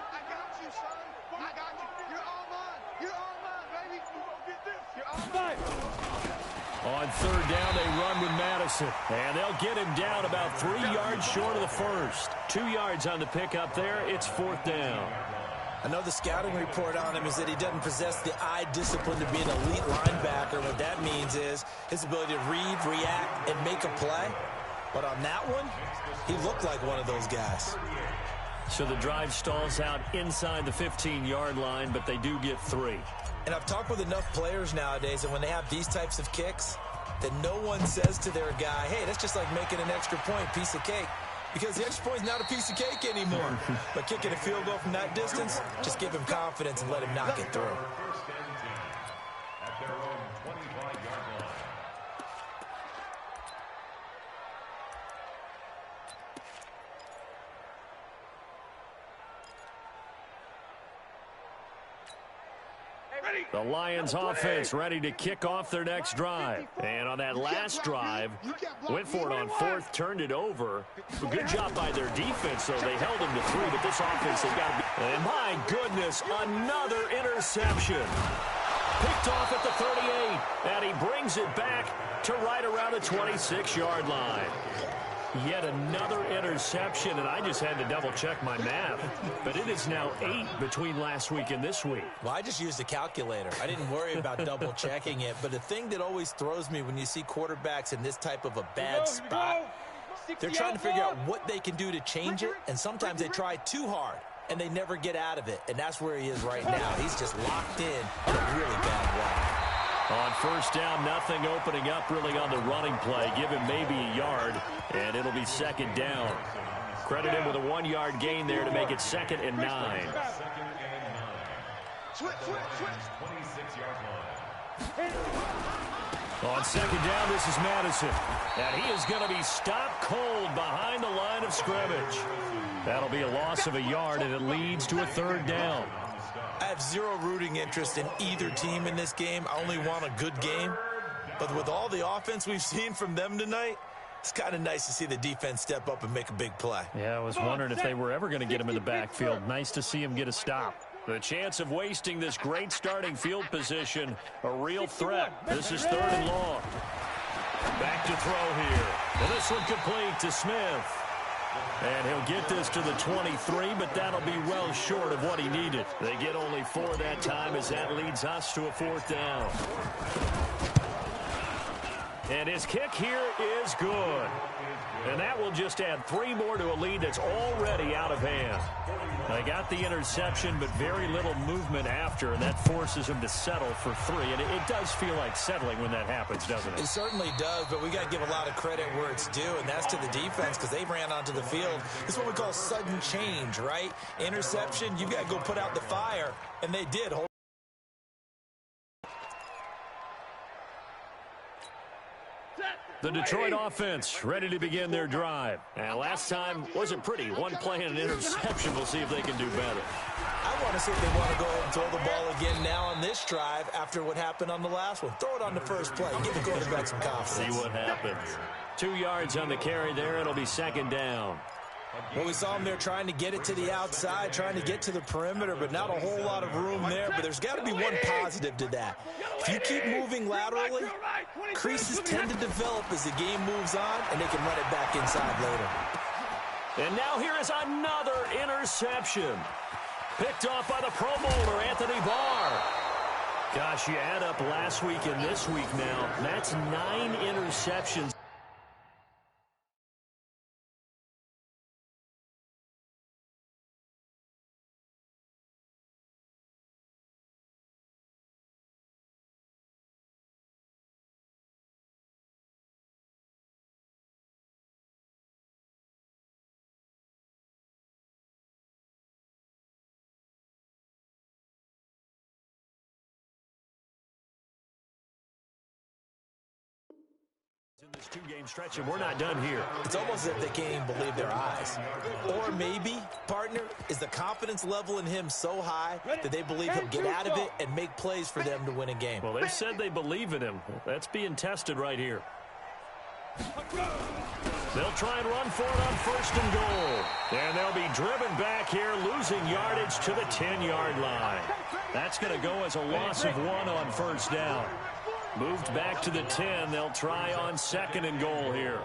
I got you. You're all mine. You're all mine, baby. You gonna get this. You're all mine. On third down, they run with Madison. And they'll get him down about 3 yards short of the first. 2 yards on the pickup there. It's 4th down. I know the scouting report on him is that he doesn't possess the eye discipline to be an elite linebacker. What that means is his ability to read, react, and make a play. But on that one, he looked like one of those guys. So the drive stalls out inside the 15-yard line, but they do get 3. And I've talked with enough players nowadays, and when they have these types of kicks, that no one says to their guy, hey, that's just like making an extra point, piece of cake. Because the extra point is not a piece of cake anymore. But kicking a field goal from that distance, just give him confidence and let him knock it through. At their own 25-yard line. The Lions offense ready to kick off their next drive. And on that last drive, went for it on 4th, turned it over. Good job by their defense, though. They held him to 3, but this offense has got to be... And my goodness, another interception. Picked off at the 38, and he brings it back to right around the 26-yard line. Yet another interception, and I just had to double-check my math. But it is now 8 between last week and this week. Well, I just used a calculator. I didn't worry about double-checking it. But the thing that always throws me when you see quarterbacks in this type of a bad spot, they're trying to figure out what they can do to change it, and sometimes they try too hard, and they never get out of it. And that's where he is right now. He's just locked in a really bad one. On first down, nothing opening up really on the running play. Give him maybe a yard, and it'll be second down. Credit him with a 1-yard gain there to make it 2nd and 9. Switch. 26-yard line. On second down, this is Madison. And he is going to be stopped cold behind the line of scrimmage. That'll be a loss of a yard, and it leads to a 3rd down. I have zero rooting interest in either team in this game. I only want a good game. But with all the offense we've seen from them tonight, it's kind of nice to see the defense step up and make a big play. Yeah, I was wondering if they were ever going to get him in the backfield. Nice to see him get a stop. The chance of wasting this great starting field position, a real threat. This is 3rd and long. Back to throw here. And this one complete to Smith. And he'll get this to the 23, but that'll be well short of what he needed. They get only 4 that time as that leads us to a 4th down. And his kick here is good. And that will just add 3 more to a lead that's already out of hand. They got the interception, but very little movement after, and that forces him to settle for 3. And it does feel like settling when that happens, doesn't it? It certainly does, but we got to give a lot of credit where it's due, and that's to the defense because they ran onto the field. It's what we call sudden change, right? Interception, you got to go put out the fire, and they did. The Detroit offense ready to begin their drive. And last time wasn't pretty. 1 play and an interception. We'll see if they can do better. I want to see if they want to go ahead and throw the ball again now on this drive after what happened on the last one. Throw it on the first play. Give the quarterback some confidence. See what happens. 2 yards on the carry there. It'll be 2nd down. Well, we saw him there trying to get it to the outside, trying to get to the perimeter, but not a whole lot of room there. But there's got to be one positive to that. If you keep moving laterally, creases tend to develop as the game moves on, and they can run it back inside later. And now here is another interception. Picked off by the Pro Bowler, Anthony Barr. Gosh, you add up last week and this week now. That's 9 interceptions. In this 2-game stretch, and we're not done here. It's almost as if they can't even believe their eyes. Or maybe, partner, is the confidence level in him so high that they believe he'll get out of it and make plays for them to win a game. Well, they've said they believe in him. That's being tested right here. They'll try and run for it on 1st and goal. And they'll be driven back here, losing yardage to the 10-yard line. That's going to go as a loss of 1 on 1st down. Moved back to the 10. They'll try on 2nd and goal here.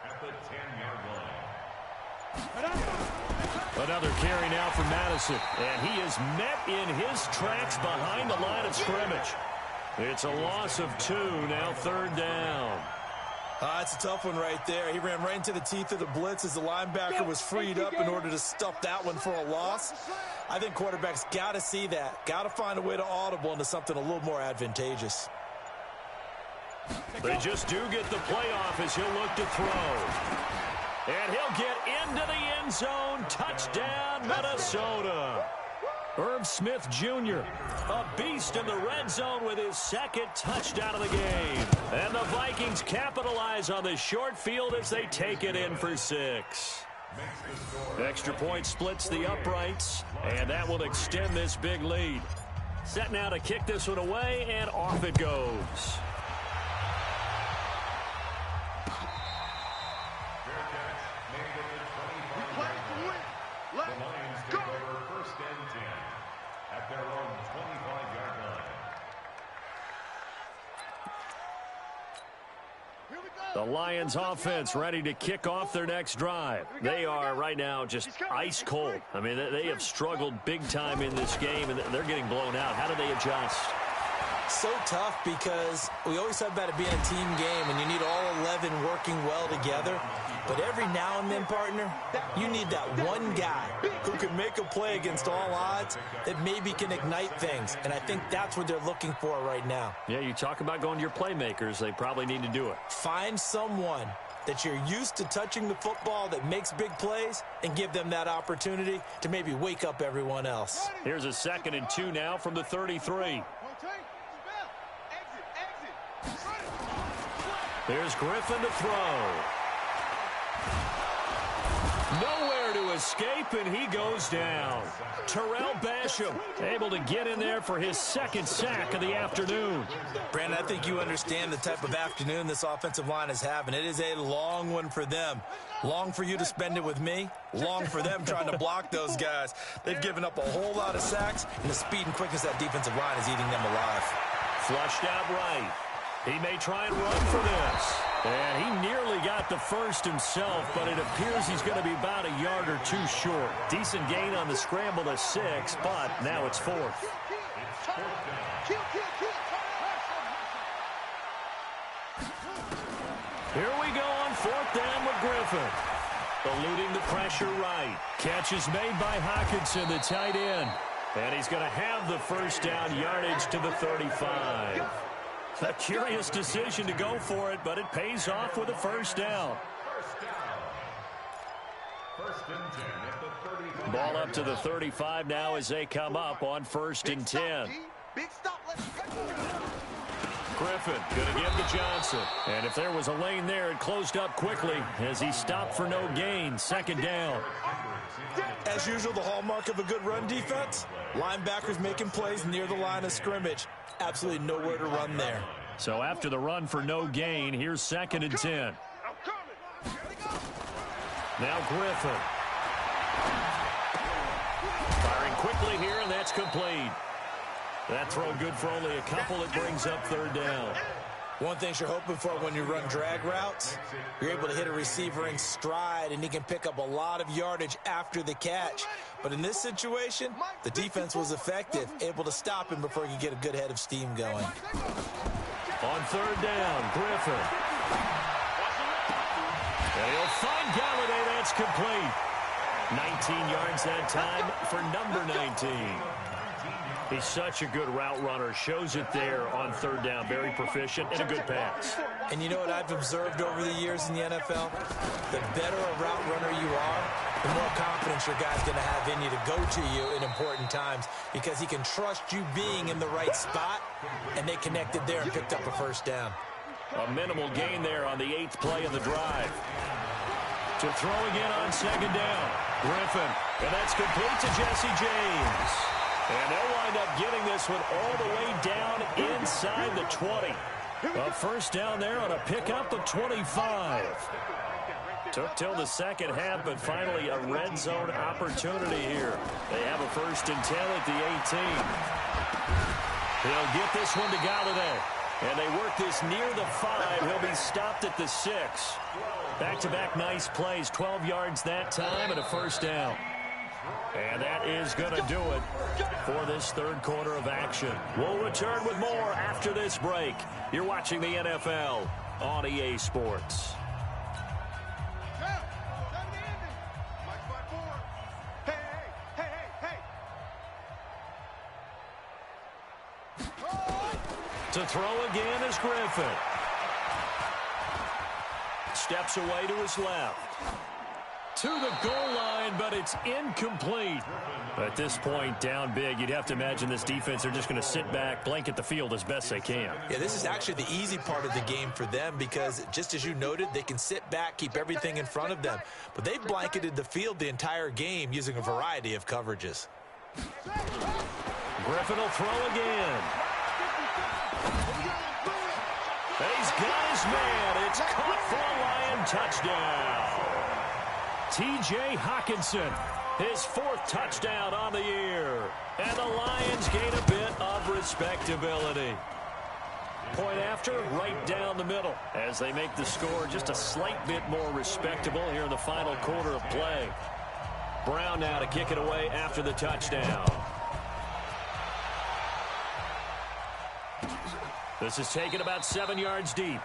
At the 10-yard line. Another carry now for Madison. And he is met in his tracks behind the line of scrimmage. It's a loss of 2, now 3rd down. It's a tough one right there. He ran right into the teeth of the blitz as the linebacker was freed up in order to stuff that one for a loss. I think quarterbacks got to see that. Got to find a way to audible into something a little more advantageous. They just do get the playoff as he'll look to throw. And he'll get into the end zone. Touchdown, Minnesota. Irv Smith Jr., a beast in the red zone with his 2nd touchdown of the game. And the Vikings capitalize on the short field as they take it in for 6. Extra point splits the uprights, and that will extend this big lead. Set now to kick this one away, and off it goes. The The Lions offense ready to kick off their next drive. They are right now just ice cold. I mean, they have struggled big time in this game, and they're getting blown out. How do they adjust? So tough because we always talk about it being a team game, and you need all 11 working well together. But every now and then, partner, you need that one guy who can make a play against all odds that maybe can ignite things. And I think that's what they're looking for right now. Yeah, you talk about going to your playmakers. They probably need to do it. Find someone that you're used to touching the football that makes big plays and give them that opportunity to maybe wake up everyone else. Here's a 2nd and 2 now from the 33. Here's Griffin to throw. Nowhere to escape, and he goes down. Terrell Basham able to get in there for his 2nd sack of the afternoon. Brandon, I think you understand the type of afternoon this offensive line is having. It is a long one for them. Long for you to spend it with me. Long for them trying to block those guys. They've given up a whole lot of sacks, and the speed and quickness of that defensive line is eating them alive. Flushed out right. He may try and run for this. And he nearly got the first himself, but it appears he's going to be about a yard or two short. Decent gain on the scramble to 6, but now it's 4th. Here we go on 4th down with Griffin. Eluding the pressure right. Catch is made by Hockenson, the tight end. And he's going to have the first down yardage to the 35. A curious decision to go for it, but it pays off with a first down. Ball up to the 35 now as they come up on 1st and 10. Griffin going to give to Johnson. And if there was a lane there, it closed up quickly as he stopped for no gain. 2nd down. As usual, the hallmark of a good run defense, linebackers making plays near the line of scrimmage. Absolutely nowhere to run there. So after the run for no gain, here's 2nd and 10. Now Griffin. Firing quickly here, and that's complete. That throw good for only a couple. It brings up 3rd down. One thing you're hoping for when you run drag routes, you're able to hit a receiver in stride, and he can pick up a lot of yardage after the catch. But in this situation, the defense was effective, able to stop him before he could get a good head of steam going. On 3rd down, Griffin. And he'll find Galladay. That's complete. 19 yards that time for number 19. He's such a good route runner. Shows it there on 3rd down. Very proficient and a good pass. And you know what I've observed over the years in the NFL? The better a route runner you are, the more confidence your guy's going to have in you to go to you in important times because he can trust you being in the right spot, and they connected there and picked up a first down. A minimal gain there on the 8th play of the drive. To throw again on 2nd down. Griffin, and that's complete to Jesse James. And they'll wind up getting this one all the way down inside the 20. A first down there on a pickup of 25. Took till the 2nd half, but finally a red zone opportunity here. They have a 1st and 10 at the 18. He'll get this one to Galladay. And they work this near the 5. He'll be stopped at the 6. Back-to-back nice plays. 12 yards that time and a first down. And that is going to do it for this 3rd quarter of action. We'll return with more after this break. You're watching the NFL on EA Sports. To throw again is Griffin. Steps away to his left. To the goal line, but it's incomplete. At this point, down big, you'd have to imagine this defense are just going to sit back, blanket the field as best they can. Yeah, this is actually the easy part of the game for them because, just as you noted, they can sit back, keep everything in front of them. But they've blanketed the field the entire game using a variety of coverages. Griffin will throw again. And he's got his man. It's caught for a Lion touchdown. T.J. Hockenson, his 4th touchdown on the year. And the Lions gain a bit of respectability. Point after, right down the middle, as they make the score just a slight bit more respectable here in the final quarter of play. Brown now to kick it away after the touchdown. This is taken about 7 yards deep.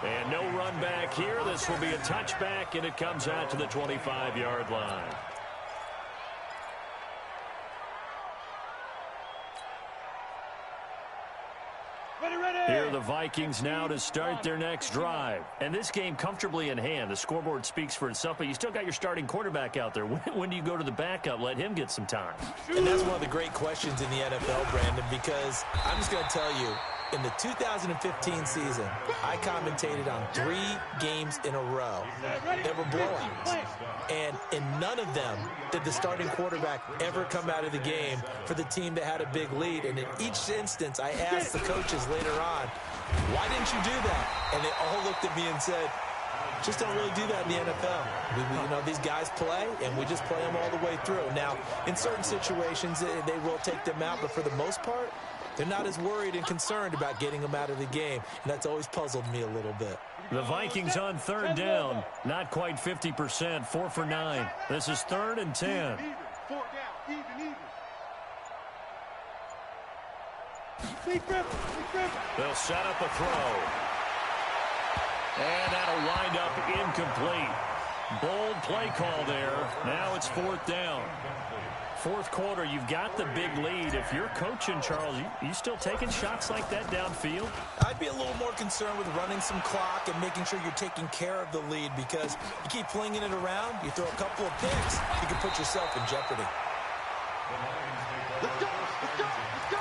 And no run back here. This will be a touchback, and it comes out to the 25-yard line. Here are the Vikings now to start their next drive. And this game comfortably in hand. The scoreboard speaks for itself, but you still got your starting quarterback out there. When do you go to the backup? Let him get some time. And that's one of the great questions in the NFL, Brandon, because I'm just going to tell you, in the 2015 season, I commentated on 3 games in a row. They were blowouts. And in none of them did the starting quarterback ever come out of the game for the team that had a big lead. And in each instance, I asked the coaches later on, why didn't you do that? And they all looked at me and said, just don't really do that in the NFL. You know, these guys play, and we just play them all the way through. Now, in certain situations, they will take them out, but for the most part, they're not as worried and concerned about getting them out of the game, and that's always puzzled me a little bit. The Vikings on third down, not quite 50%, 4 for 9. This is 3rd and 10. 4 down, even. They'll set up a throw. And that'll wind up incomplete. Bold play call there. Now it's 4th down. 4th quarter, you've got the big lead. If you're coaching, Charles, you still taking shots like that downfield? I'd be a little more concerned with running some clock and making sure you're taking care of the lead, because you keep flinging it around, you throw a couple of picks, you can put yourself in jeopardy. Let's go, let's go, let's go.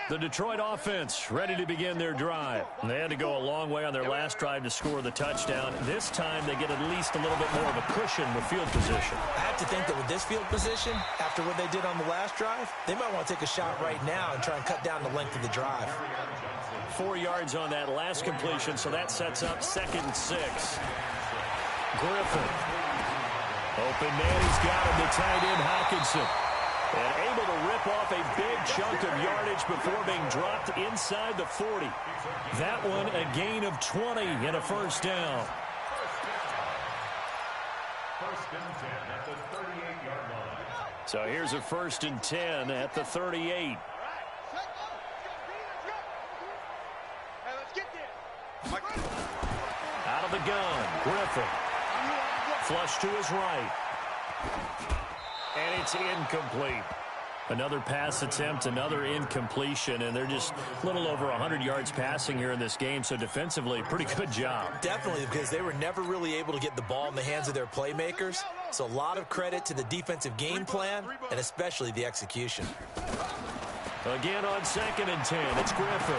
The Detroit offense ready to begin their drive. They had to go a long way on their last drive to score the touchdown. This time they get at least a little bit more of a cushion with field position. I have to think that with this field position, after what they did on the last drive, they might want to take a shot right now and try and cut down the length of the drive. 4 yards on that last completion, so that sets up 2nd and 6. Griffin. Open man, he's got him, the tight end Hockenson. And able to rip off a big chunk of yardage before being dropped inside the 40. That one a gain of 20 and a 1st down. 1st and 10 at the 38-yard line. So here's a 1st and 10 at the 38. Hey, let's get there. Out of the gun, Griffin. Flush to his right. And it's incomplete. Another pass attempt, another incompletion, and they're just a little over 100 yards passing here in this game, so defensively, pretty good job. Definitely, because they were never really able to get the ball in the hands of their playmakers, so a lot of credit to the defensive game plan, and especially the execution. Again on 2nd and 10, it's Griffin.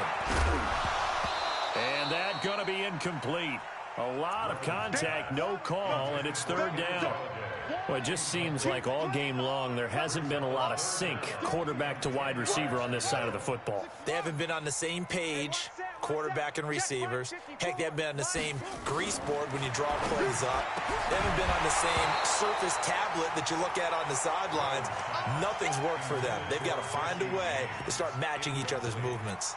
And that going to be incomplete. A lot of contact, no call, and it's 3rd down. Well, it just seems like all game long there hasn't been a lot of sync quarterback to wide receiver on this side of the football. They haven't been on the same page, quarterback and receivers. Heck, they haven't been on the same grease board when you draw plays up. They haven't been on the same surface tablet that you look at on the sidelines. Nothing's worked for them. They've got to find a way to start matching each other's movements.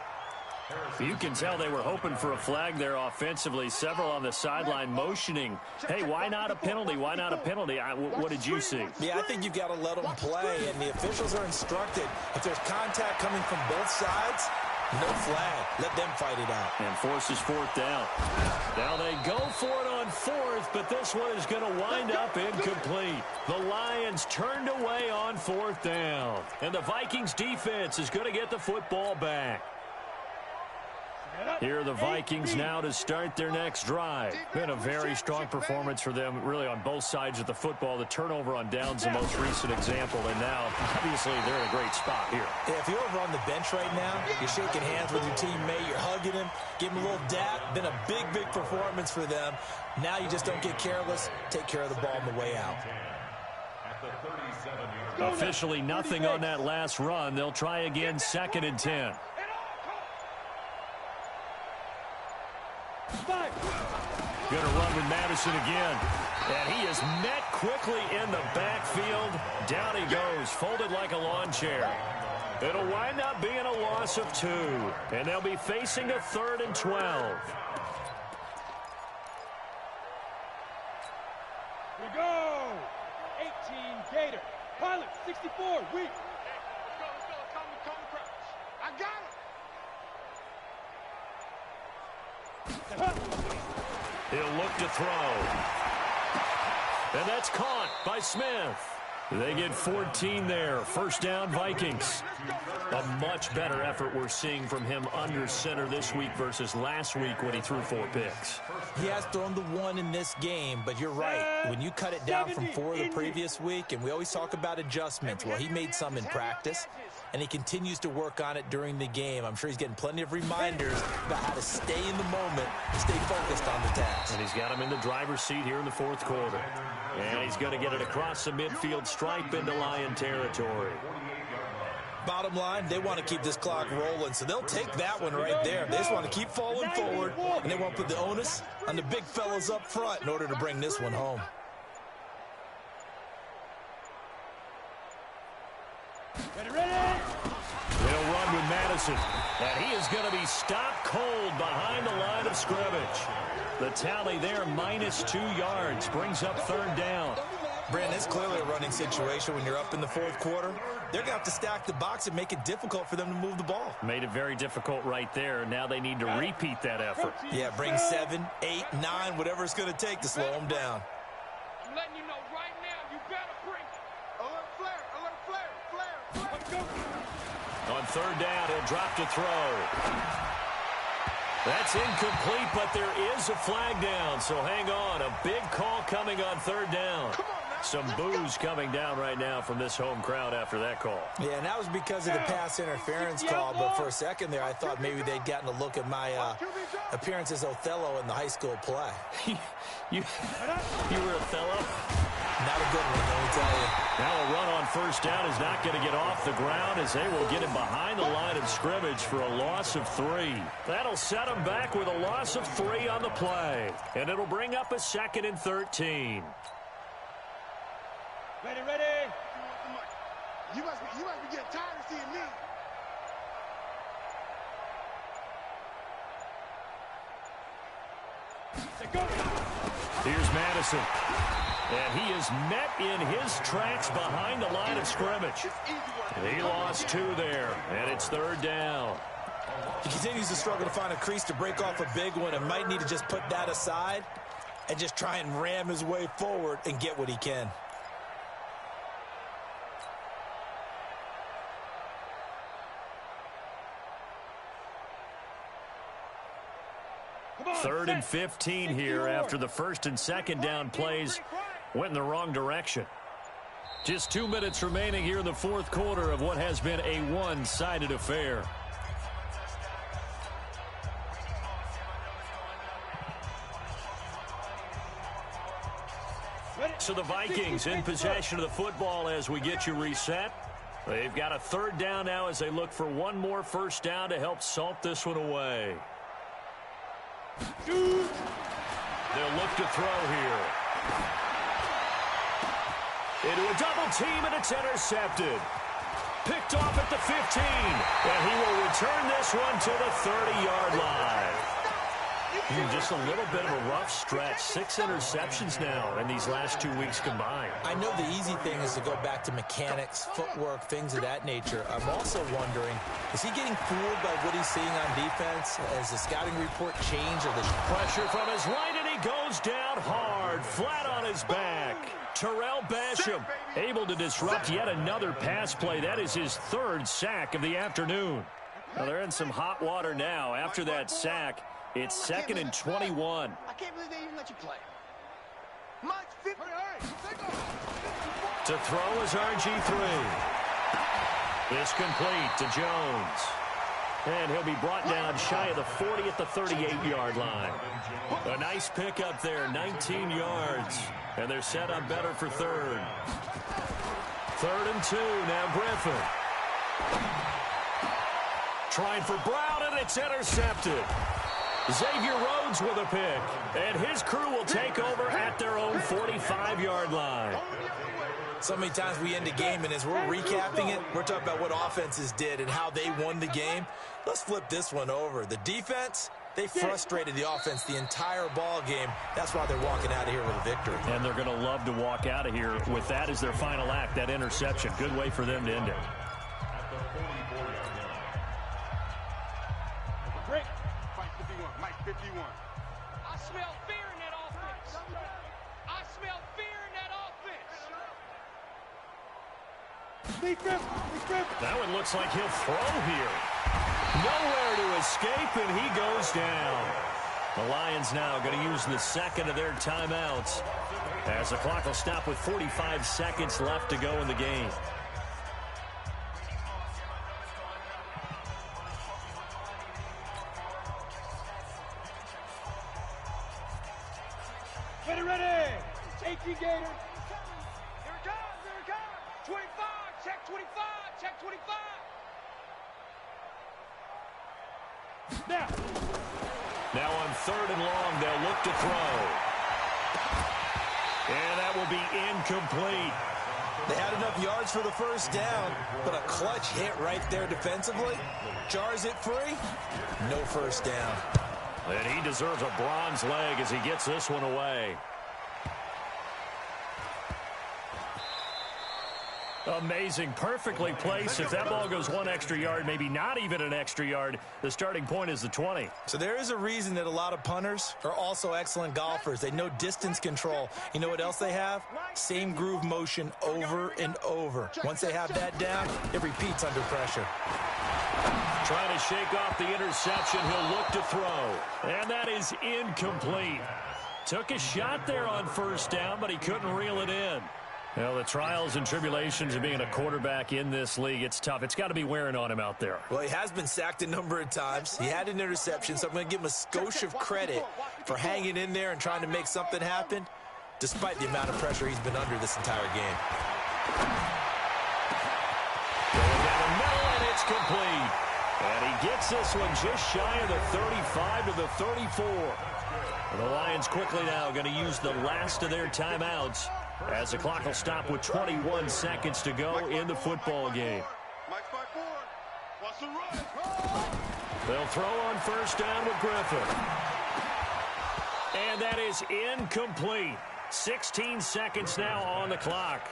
You can tell they were hoping for a flag there offensively. Several on the sideline motioning, hey, why not a penalty? Why not a penalty? What did you see? Yeah, I think you've got to let them play, and the officials are instructed. If there's contact coming from both sides, no flag. Let them fight it out. And forces 4th down. Now they go for it on 4th, but this one is going to wind up incomplete. The Lions turned away on 4th down. And the Vikings defense is going to get the football back. Here are the Vikings now to start their next drive. Been a very strong performance for them, really, on both sides of the football. The turnover on downs, the most recent example, and now, obviously, they're in a great spot here. Yeah, if you're over on the bench right now, you're shaking hands with your teammate, you're hugging him, give him a little dap. Been a big, big performance for them. Now you just don't get careless. Take care of the ball on the way out. Officially nothing on that last run. They'll try again, 2nd and 10. Going to run with Madison again. And he is met quickly in the backfield. Down he goes, folded like a lawn chair. It'll wind up being a loss of 2. And they'll be facing a 3rd and 12. We go! 18 Gator. Pilot, 64, weak. Let's go. Call me crouch. I got it! He'll look to throw. And that's caught by Smith. They get 14 there. First down, Vikings. A much better effort we're seeing from him under center this week versus last week when he threw 4 picks. He has thrown the 1 in this game, but you're right. When you cut it down from 4 the previous week, and we always talk about adjustments, well, he made some in practice, and he continues to work on it during the game. I'm sure he's getting plenty of reminders about how to stay in the moment, stay focused on the task. And he's got him in the driver's seat here in the 4th quarter. And he's going to get it across the midfield stripe into Lion territory. Bottom line, they want to keep this clock rolling, so they'll take that one right there. They just want to keep falling forward, and they want to put the onus on the big fellas up front in order to bring this one home. They'll run with Madison, and he is going to be stopped cold behind the line of scrimmage. The tally there, -2 yards, brings up 3rd down. Brandon, it's clearly a running situation when you're up in the 4th quarter. They're going to have to stack the box and make it difficult for them to move the ball. Made it very difficult right there. Now they need to repeat that effort. Yeah, bring 7, 8, 9, whatever it's going to take to slow them down. I'm letting you know right now, you better bring it. Alert flare. Let's go. On 3rd down, he'll drop to throw. That's incomplete, but there is a flag down, so hang on. A big call coming on 3rd down. Some boos coming down right now from this home crowd after that call. Yeah, and that was because of the pass interference call, but for a second there, I thought maybe they'd gotten a look at my appearance as Othello in the high school play. you were Othello? Not a good one, let me tell you. Now a run on 1st down is not going to get off the ground as they will get him behind the line of scrimmage for a loss of 3. That'll set him back with a loss of 3 on the play. And it'll bring up a 2nd and 13. Ready. You must be getting tired of seeing me. Here's Madison. And he is met in his tracks behind the line of scrimmage. He lost 2 there, and it's 3rd down. He continues to struggle to find a crease to break off a big one and might need to just put that aside and just try and ram his way forward and get what he can. Third and 15 here after the 1st and 2nd down plays went in the wrong direction. Just 2 minutes remaining here in the 4th quarter of what has been a one-sided affair. So the Vikings in possession of the football as we get you reset. They've got a 3rd down now as they look for one more 1st down to help salt this one away. They'll look to throw here. Into a double team, and it's intercepted. Picked off at the 15, and he will return this one to the 30-yard line. Just a little bit of a rough stretch. 6 interceptions now in these last 2 weeks combined. I know the easy thing is to go back to mechanics, footwork, things of that nature. I'm also wondering, is he getting fooled by what he's seeing on defense? Has the scouting report changed? Or the pressure from his right, and he goes down hard, flat on his back. Terrell Basham able to disrupt yet another pass play. That is his 3rd sack of the afternoon. Well, they're in some hot water now. After that sack, it's 2nd and 21. I can't believe they even let you play. Mike's 50. To throw is RG3. It's complete to Jones. And he'll be brought down shy of the 40 at the 38-yard line. A nice pickup there, 19 yards. And they're set up better for 3rd. 3rd and 2, now Griffin. Trying for Brown, and it's intercepted. Xavier Rhodes with a pick. And his crew will take over at their own 45-yard line. So many times we end a game, and as we're recapping it, we're talking about what offenses did and how they won the game. Let's flip this one over. The defense, they frustrated the offense the entire ball game. That's why they're walking out of here with a victory. And they're going to love to walk out of here with that as their final act, that interception. Good way for them to end it. Great. Mike 51. Mike 51. I smell fear in that offense. I smell fear in that offense. That one looks like he'll throw here. Nowhere to escape, and he goes down. The Lions now going to use the 2nd of their timeouts as the clock will stop with 45 seconds left to go in the game. Ready. Safety Gator. Here it comes. 25. Check 25. Check 25. Now on 3rd and long, they'll look to throw. And that will be incomplete. They had enough yards for the first down, but a clutch hit right there defensively. Jars it free. No first down. And he deserves a bronze leg as he gets this one away. Amazing. Perfectly placed. If that ball goes 1 extra yard, maybe not even an extra yard, the starting point is the 20. So there is a reason that a lot of punters are also excellent golfers. They know distance control. You know what else they have? Same groove motion over and over. Once they have that down, it repeats under pressure. Trying to shake off the interception. He'll look to throw. And that is incomplete. Took a shot there on first down, but he couldn't reel it in. Well, the trials and tribulations of being a quarterback in this league, it's tough. It's got to be wearing on him out there. Well, he has been sacked a number of times. He had an interception, so I'm going to give him a skosh of credit for hanging in there and trying to make something happen, despite the amount of pressure he's been under this entire game. Going down the middle, and it's complete. And he gets this one just shy of the 35 to the 34. And the Lions quickly now going to use the last of their timeouts as the clock will stop with 21 seconds to go in the football game. They'll throw on first down with Griffin. And that is incomplete. 16 seconds now on the clock.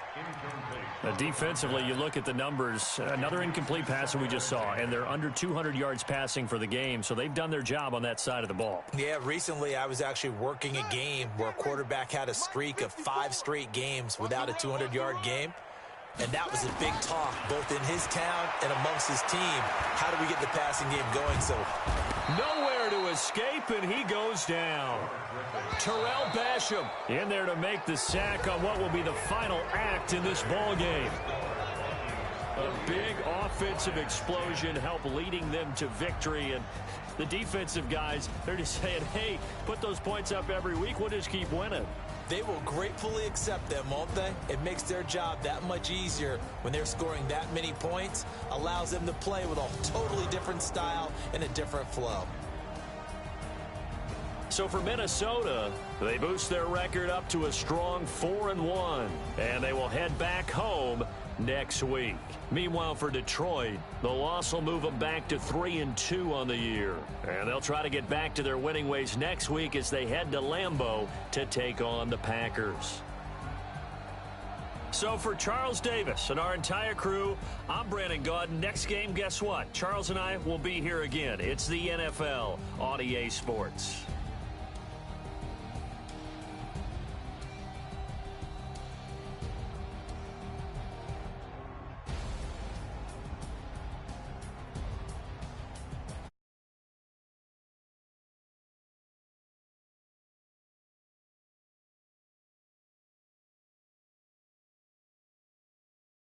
Defensively, you look at the numbers. Another incomplete pass that we just saw, and they're under 200 yards passing for the game, so they've done their job on that side of the ball. Yeah, recently I was actually working a game where a quarterback had a streak of 5 straight games without a 200-yard game. And that was a big talk, both in his town and amongst his team. How do we get the passing game going? So nowhere to escape, and he goes down. Terrell Basham in there to make the sack on what will be the final act in this ball game. A big offensive explosion helped leading them to victory, and the defensive guys, they're just saying, hey, put those points up every week, we'll just keep winning. They will gratefully accept them, won't they? It makes their job that much easier when they're scoring that many points, allows them to play with a totally different style and a different flow. So for Minnesota, they boost their record up to a strong 4-1, and they will head back home next week. Meanwhile, for Detroit, the loss will move them back to 3-2 on the year. And they'll try to get back to their winning ways next week as they head to Lambeau to take on the Packers. So for Charles Davis and our entire crew, I'm Brandon Gaudin. Next game, guess what? Charles and I will be here again. It's the NFL on EA Sports.